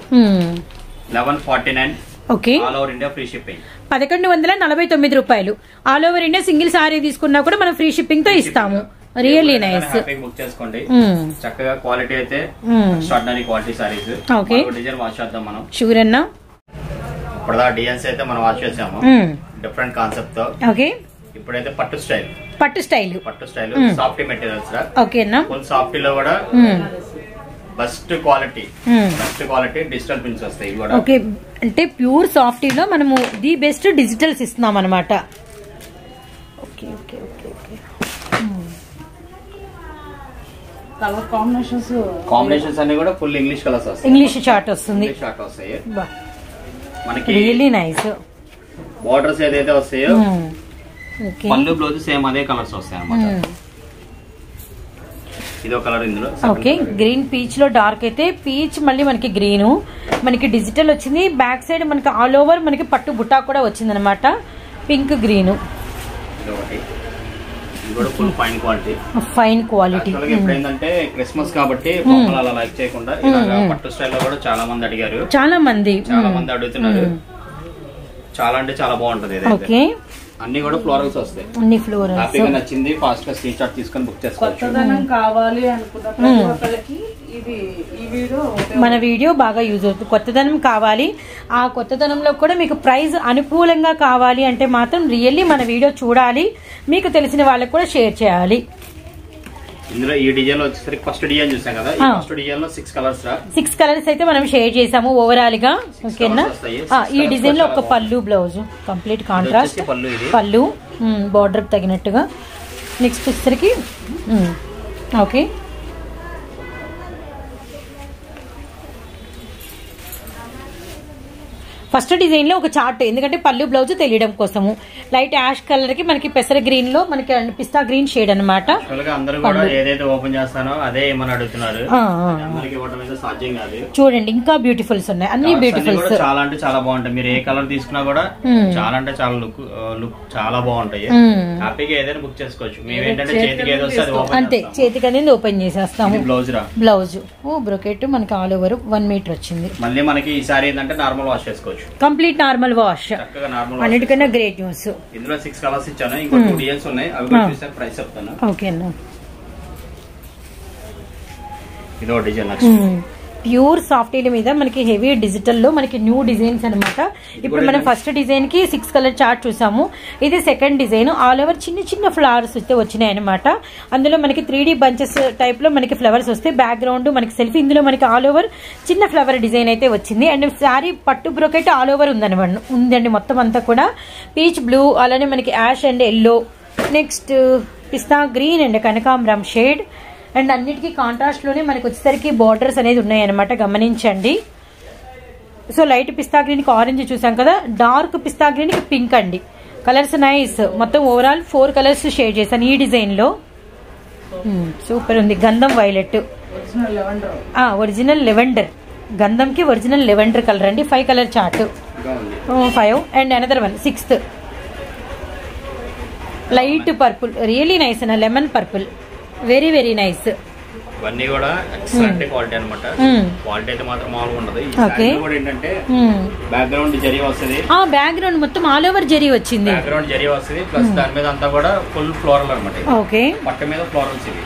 [SPEAKER 3] 1149.
[SPEAKER 1] Okay.
[SPEAKER 3] All over India free shipping.
[SPEAKER 1] 1149 రూపాయలు. All over India single sorry తీసుకున్నా కూడా మనం ఫ్రీ షిప్పింగ్ తో ఇస్తాము. Really nice.
[SPEAKER 3] బుక్ చేసుకోండి. చక్కగా క్వాలిటీ అయితే extraordinary quality saris.
[SPEAKER 1] Okay.
[SPEAKER 3] Design wash చేద్దాం మనం.
[SPEAKER 1] షూర్ అన్నా.
[SPEAKER 3] ఇప్పుడు డిజైన్స్ అయితే మనం వాష్ చేసాము డిఫరెంట్ కాన్సెప్ట్ తో.
[SPEAKER 1] ఓకే.
[SPEAKER 3] ఇప్పుడైతే పట్టు స్టైల్ సాఫ్ట్ మెటీరియల్స్ రా.
[SPEAKER 1] ఓకేనా.
[SPEAKER 3] ఫుల్ సాఫ్ట్ లో కూడా బెస్ట్ క్వాలిటీ డిజిటల్ ప్రింట్స్ వస్తాయి కూడా.
[SPEAKER 1] ఓకే. అంటే ప్యూర్ సాఫ్ట్ లో మనము ది బెస్ట్ డిజిటల్స్ ఇస్తున్నాం అనమాట. Okay okay okay okay.
[SPEAKER 2] Colour
[SPEAKER 3] combinations అన్ని కూడా ఫుల్ ఇంగ్లీష్ కలర్స్ వస్తాయి.
[SPEAKER 1] ఇంగ్లీష్ చార్ట్ వస్తుంది.
[SPEAKER 3] మనకి
[SPEAKER 1] రియల్లీ నైస్.
[SPEAKER 3] బోర్డర్స్ ఏదైతే వస్తాయో పళ్ళు బ్లౌజ్ సేమ్ అదే కలర్స్ వస్తాయి అన్నమాట. ఇదో కలర్ ఇందులో.
[SPEAKER 1] ఓకే, గ్రీన్ పీచ్ లో డార్క్ అయితే పీచ్, మళ్ళీ మనకి గ్రీన్, మనకి డిజిటల్ వచ్చింది. బ్యాక్ సైడ్ మనకి ఆల్ ఓవర్ మనకి పట్టు బుట్టా కూడా వచ్చింది అనమాట. Pink green,
[SPEAKER 3] fine quality.
[SPEAKER 1] Fine quality.
[SPEAKER 3] ఇప్పుడు ఏంటంటే క్రిస్మస్ కాబట్టి అలా లైక్ చేయకుండా పట్టు స్టైల్లో కూడా చాలా మంది అడిగారు, చాలా మంది అడుగుతున్నారు. చాలా అంటే చాలా బాగుంటది.
[SPEAKER 1] ఓకే,
[SPEAKER 3] అన్ని కూడా ఫ్లోరల్స్ వస్తాయి.
[SPEAKER 1] అన్ని ఫ్లోరల్స్.
[SPEAKER 3] హ్యాపీగా నచ్చింది, ఫాస్ట్ గా స్క్రీన్ షాట్ తీసుకొని బుక్ చేసుకోవచ్చు.
[SPEAKER 2] కావాలి అనుకున్న
[SPEAKER 1] మన వీడియో బాగా యూజ్ అవుతుంది. కొత్తదనం కావాలి, ఆ కొత్తదనంలో కూడా మీకు ప్రైస్ అనుకూలంగా కావాలి అంటే మాత్రం రియల్లీ మన వీడియో చూడాలి, మీకు తెలిసిన వాళ్ళకి కూడా షేర్ చేయాలి.
[SPEAKER 3] ఇందులో ఈ డిజైన్ వచ్చేసరికి ఫస్ట్ డిజైన్ చూసాం కదా, ఈ ఫస్ట్ డిజైన్ లో 6 కలర్స్
[SPEAKER 1] 6 కలర్స్ అయితే మనం షేర్ చేసాము ఓవరాల్ గా. ఓకేనా, ఈ డిజైన్ లో ఒక పళ్ళు, బ్లౌజ్ కంప్లీట్ కాంట్రాస్ట్ పళ్ళు, బార్డర్ తగినట్టుగా. నెక్స్ట్ వచ్చేసరికి ఓకే, ఫస్ట్ డిజైన్ లో ఒక చార్ట్, ఎందుకంటే పళ్ళు బ్లౌజ్ తెలియడం కోసము. లైట్ యాష్ కలర్ కి మనకి పెసర గ్రీన్ లో మనకి పిస్తా గ్రీన్ షేడ్ అనమాట. చూడండి ఇంకా బ్యూటిఫుల్స్ ఉన్నాయి, అన్ని బ్యూటిఫుల్స్
[SPEAKER 3] చాలా అంటే చాలా బాగుంటాయి. మీరు ఏ కలర్ తీసుకున్నా కూడా చాలా అంటే చాలా లుక్ చాలా బాగుంటాయి. హ్యాపీగా ఏదైనా బుక్ చేసుకోవచ్చు. మేమేంటంటే చేతికి ఏదో వస్తే
[SPEAKER 1] అంతే, చేతికి అనేది ఓపెన్ చేసేస్తాము. బ్లౌజ్ బ్రొకెట్ మనకి ఆల్ ఓవర్ 1 మీటర్ వచ్చింది.
[SPEAKER 3] మళ్ళీ మనకి ఈసారి ఏంటంటే నార్మల్ వాష్ చేసుకోవచ్చు,
[SPEAKER 1] కంప్లీట్ నార్మల్ వాష్. అన్నిటికన్నా గ్రేట్ న్యూస్.
[SPEAKER 3] ఇందులో 6 కలర్స్ ఇచ్చాను, ఇంకో 2 డిజైన్స్ ఉన్నాయి, అవి కూడా చూస్తే ప్రైస్ చెప్తాను.
[SPEAKER 1] ఓకేనా,
[SPEAKER 3] ఇదో డిజైన్
[SPEAKER 1] ప్యూర్ సాఫ్టీల మీద మనకి హెవీ డిజిటల్ లో మనకి న్యూ డిజైన్స్ అనమాట. ఇప్పుడు మనం ఫస్ట్ డిజైన్ కి 6 కలర్ చార్ట్ చూసాము, ఇది సెకండ్ డిజైన్. ఆల్ ఓవర్ చిన్న చిన్న ఫ్లవర్స్ అయితే వచ్చినాయి అనమాట. అందులో మనకి 3D బంచెస్ టైప్ లో మనకి ఫ్లవర్స్ వస్తాయి. బ్యాక్గ్రౌండ్ మనకి సెల్ఫ్, ఇందులో మనకి ఆల్ ఓవర్ చిన్న ఫ్లవర్ డిజైన్ అయితే వచ్చింది. అండ్ శారీ పట్టు బ్రోకెట్ ఆల్ ఓవర్ ఉందండి మొత్తం అంతా కూడా. పీచ్ బ్లూ, అలానే మనకి ash and yellow, next pista green and కనకాంబరం షేడ్. అండ్ అన్నిటికీ కాంట్రాస్ట్ లోనే మనకి వచ్చేసరికి బార్డర్స్ అనేది ఉన్నాయన్నమాట, గమనించండి. సో లైట్ పిస్తా గ్రీన్ కి ఆరెంజ్ చూసాం కదా, డార్క్ పిస్తా గ్రీన్ కి పింక్ అండి. Colours nice. మొత్తం ఓవరాల్ 4 కలర్స్ షేర్ చేశాను ఈ డిజైన్ లో. సూపర్ ఉంది. గంధం వైలెట్, ఒరిజినల్ లెవెండర్, గంధం కి ఒరిజినల్ లెవెండర్ కలర్ అండి. 5 colour chart, 5 and another one 6th light purple, really nice అన్న, lemon purple, very very nice.
[SPEAKER 3] ఇవన్నీ కూడా ఎక్సలెంట్ క్వాలిటీ అన్నమాట. క్వాలిటీ అయితే మాత్రం మామూలుగా ఉండదు. ఈ సారీ కూడా ఏంటంటే బ్యాక్గ్రౌండ్ జరీ వస్తుంది,
[SPEAKER 1] బ్యాక్గ్రౌండ్ మొత్తం ఆల్ ఓవర్ జరీ వచ్చింది,
[SPEAKER 3] బ్యాక్గ్రౌండ్ జరీ వస్తుంది. ప్లస్ దాని మీద అంతా కూడా ఫుల్ ఫ్లోరల్ అన్నమాట.
[SPEAKER 1] ఓకే,
[SPEAKER 3] పట్టు మీద ఫ్లోరల్స్ ఇవి.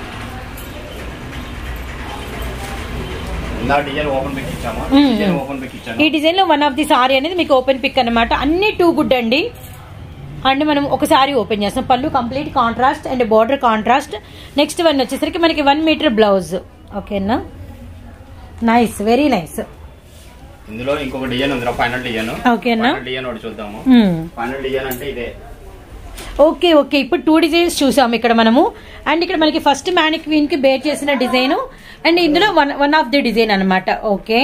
[SPEAKER 3] ఇలా డిజైన్ ఓపెన్ పిక్ ఇచ్చాము, ఓపెన్ పిక్ ఇచ్చాము.
[SPEAKER 1] ఈ డిజైన్ లో వన్ ఆఫ్ ది సారీ అనేది మీకు ఓపెన్ పిక్ అన్నమాట. అన్ని 2 గుడ్ అండి. అండ్ మనం ఒకసారి ఓపెన్ చేస్తాం. పళ్ళు complete contrast and border contrast. Next one వచ్చేసరికి మనకి 1 మీటర్ బ్లౌజ్. ఓకేనా, నైస్, వెరీ నైస్.
[SPEAKER 3] ఇందులో ఇంకొక డిజైన్ ఉంది, ఫైనల్ డిజైన్.
[SPEAKER 1] ఓకేనా,
[SPEAKER 3] డిజైన్ ఒకటి చూద్దాము. ఫైనల్ డిజైన్ అంటే ఇదే.
[SPEAKER 1] ఓకే ఓకే, ఇప్పుడు 2 డిజైన్స్ చూసాము ఇక్కడ మనము. అండ్ ఇక్కడ మనకి ఫస్ట్ మ్యానిక్వీన్ కి బేర్ చేసిన డిజైన్, అండ్ ఇందులో వన్ ఆఫ్ ది డిజైన్ అనమాట. ఓకే,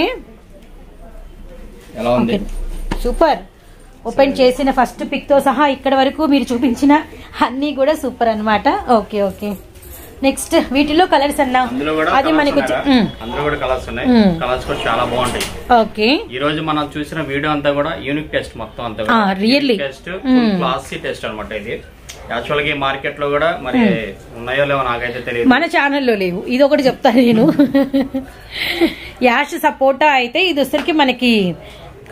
[SPEAKER 3] ఎలా ఉంది?
[SPEAKER 1] సూపర్. ఓపెన్ చేసిన ఫస్ట్ పిక్ తో సహా ఇక్కడ వరకు మీరు చూపించిన అన్ని కూడా సూపర్ అన్నమాట. ఓకే ఓకే, నెక్స్ట్ వీటిలో కలర్స్ అన్నా అది మనకి
[SPEAKER 3] అందులో కూడా కలర్స్ ఉన్నాయి. కలర్స్ కూడా చాలా బాగుంటాయి.
[SPEAKER 1] ఓకే,
[SPEAKER 3] ఈ రోజు మనం చూసిన వీడియో అంతా కూడా యూనిక్ టెస్ట్, మొత్తం అంతా
[SPEAKER 1] రియల్లీ
[SPEAKER 3] టెస్ట్, క్లాసీ టెస్ట్ అన్నమాట. ఇది యాక్చువల్ గా మార్కెట్ లో కూడా మరి ఉన్నాయో లేవో నాకైతే తెలియదు,
[SPEAKER 1] మన ఛానల్లో లేవు. ఇది ఒకటి చెప్తాను నేను. యాష్ సపోటా అయితే ఇది వచ్చరికి మనకి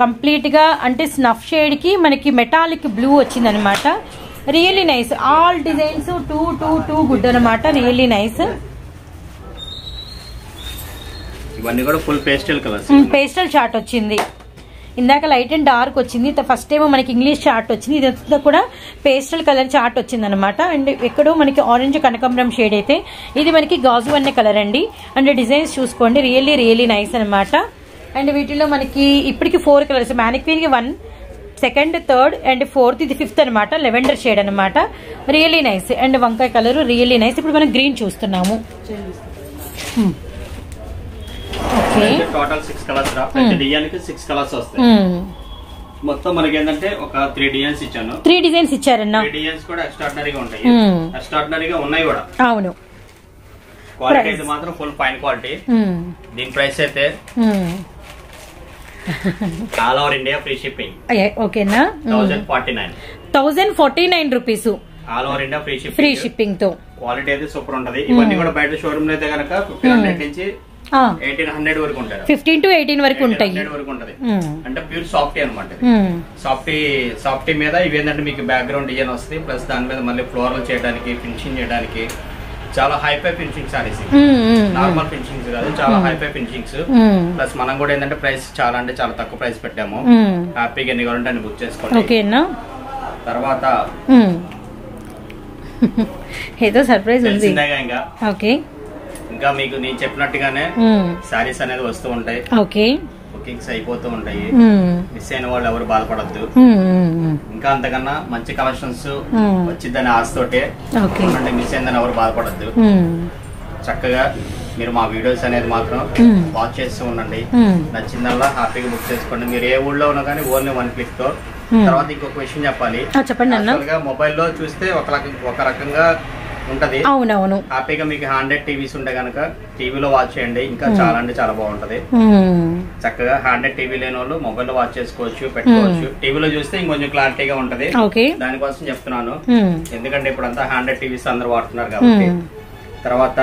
[SPEAKER 1] కంప్లీట్ గా అంటే స్నఫ్ షేడ్ కి మనకి మెటాలిక్ బ్లూ వచ్చింది అనమాట. Really nice. All designs 2 good అనమాట. Really nice.
[SPEAKER 3] ఇవన్నీ కూడా full pastel colours.
[SPEAKER 1] Pastel chart వచ్చింది. ఇందాక లైట్ అండ్ డార్క్ వచ్చింది, ఫస్ట్ ఏమో మనకి ఇంగ్లీష్ చార్ట్ వచ్చింది, ఇదంతా కూడా పేస్టల్ కలర్ చార్ట్ వచ్చింది అనమాట. అండ్ ఎక్కడో మనకి ఆరెంజ్ కనకాంబరం షేడ్ అయితే ఇది మనకి గాజు అనే కలర్ అండి. అండ్ డిజైన్స్ చూసుకోండి, రియల్లీ నైస్ అనమాట. అండ్ వీటిలో మనకి ఇప్పటికి 4 కలర్స్, మ్యానిక్వీన్ కి 1, సెకండ్, థర్డ్ అండ్ ఫోర్త్, ఇది 5th అనమాట. లెవెండర్ షేడ్ అనమాట. Really nice. అండ్ వంకాయ కలర్ రియల్లీ నైస్. ఇప్పుడు మనం గ్రీన్ చూస్తున్నాము.
[SPEAKER 3] టోటల్ 6 కలర్స్ రా. ప్రతి డిజైన్ కి 6 కలర్స్ వస్తాయి. మొత్తం మనకి ఏంటంటే ఒక 3 డిజైన్స్ ఇచ్చాను.
[SPEAKER 1] 3 డిజైన్స్ ఇచ్చారన్నా.
[SPEAKER 3] 3 డిజైన్స్ కూడా ఎక్స్ట్రాడినరీగా ఉంటాయి. ఎక్స్ట్రాడినరీగా ఉన్నాయి కూడా.
[SPEAKER 1] అవును.
[SPEAKER 3] క్వాలిటీ అయితే మాత్రం ఫుల్ ఫైన్ క్వాలిటీ. దీని ప్రైస్ అయితే all over India free shipping.
[SPEAKER 1] ఓకేనా? 1049 rupees
[SPEAKER 3] all over India
[SPEAKER 1] free shipping తో.
[SPEAKER 3] క్వాలిటీ అయితే సూపర్ ఉంటది. ఇవన్నీ కూడా బయట షోరూమ్ లో అయితే కనుక 1500 నుంచి 1800 వరకు ఉంటాయి. 15 to 18 వరకు ఉంటాయి. అంటే ప్యూర్ సాఫ్టీ అనమాట. సాఫ్టీ మీద ఇవి ఏంటంటే మీకు బ్యాక్గ్రౌండ్ డిజైన్ వస్తుంది, ప్లస్ దాని మీద మళ్ళీ ఫ్లోరల్ చేయడానికి, ఫినిషింగ్ చేయడానికి చాలా hifi finishing saris. Normal finishings కాదు, చాలా హైఫై ఫినిషింగ్స్. ప్లస్ మనం కూడా ఏంటంటే ప్రైస్ చాలా అంటే చాలా తక్కువ ప్రైస్ పెట్టాము. హ్యాపీగా ఎన్ని కావాలంటే అన్ని బుక్ చేసుకోండి. తర్వాత
[SPEAKER 1] ఏదో సర్ప్రైజ్ ఉంది
[SPEAKER 3] ఇంకా మీకు నేను చెప్పినట్టుగానే సారీస్ అనేది వస్తూ ఉంటాయి. బుకింగ్స్ అయిపోతూ ఉంటాయి. మిస్ అయిన వాళ్ళు ఎవరు బాధపడద్దు. ఇంకా అంతకన్నా మంచి కలెక్షన్స్ వచ్చిందని ఆశతోటే మిస్ అయిందని ఎవరు బాధపడద్దు. చక్కగా మీరు మా వీడియోస్ అనేది మాత్రం వాచ్ చేస్తూ ఉండండి. నచ్చిందల్లా హ్యాపీగా బుక్ చేసుకోండి. మీరు ఏ ఊళ్ళో ఉన్నా కానీ ఓన్లీ 1 క్లిక్ తో. తర్వాత ఇంకొక విషయం చెప్పాలి. మొబైల్లో చూస్తే ఒక రకంగా ఉంటది.
[SPEAKER 1] అవునవును.
[SPEAKER 3] హ్యాపీగా మీకు 100 టీవీస్ ఉంటే కనుక టీవీలో వాచ్ చేయండి. ఇంకా చాలా అంటే చాలా బాగుంటది. చక్కగా 100 టీవీ లేని వాళ్ళు మొబైల్ లో వాచ్ చేసుకోవచ్చు, పెట్టుకోవచ్చు. టీవీలో చూస్తే ఇంకొంచెం క్లారిటీగా ఉంటది. దానికోసం చెప్తున్నాను. ఎందుకంటే ఇప్పుడు అంతా 100 టీవీస్ అందరూ వాడుతున్నారు కాబట్టి. తర్వాత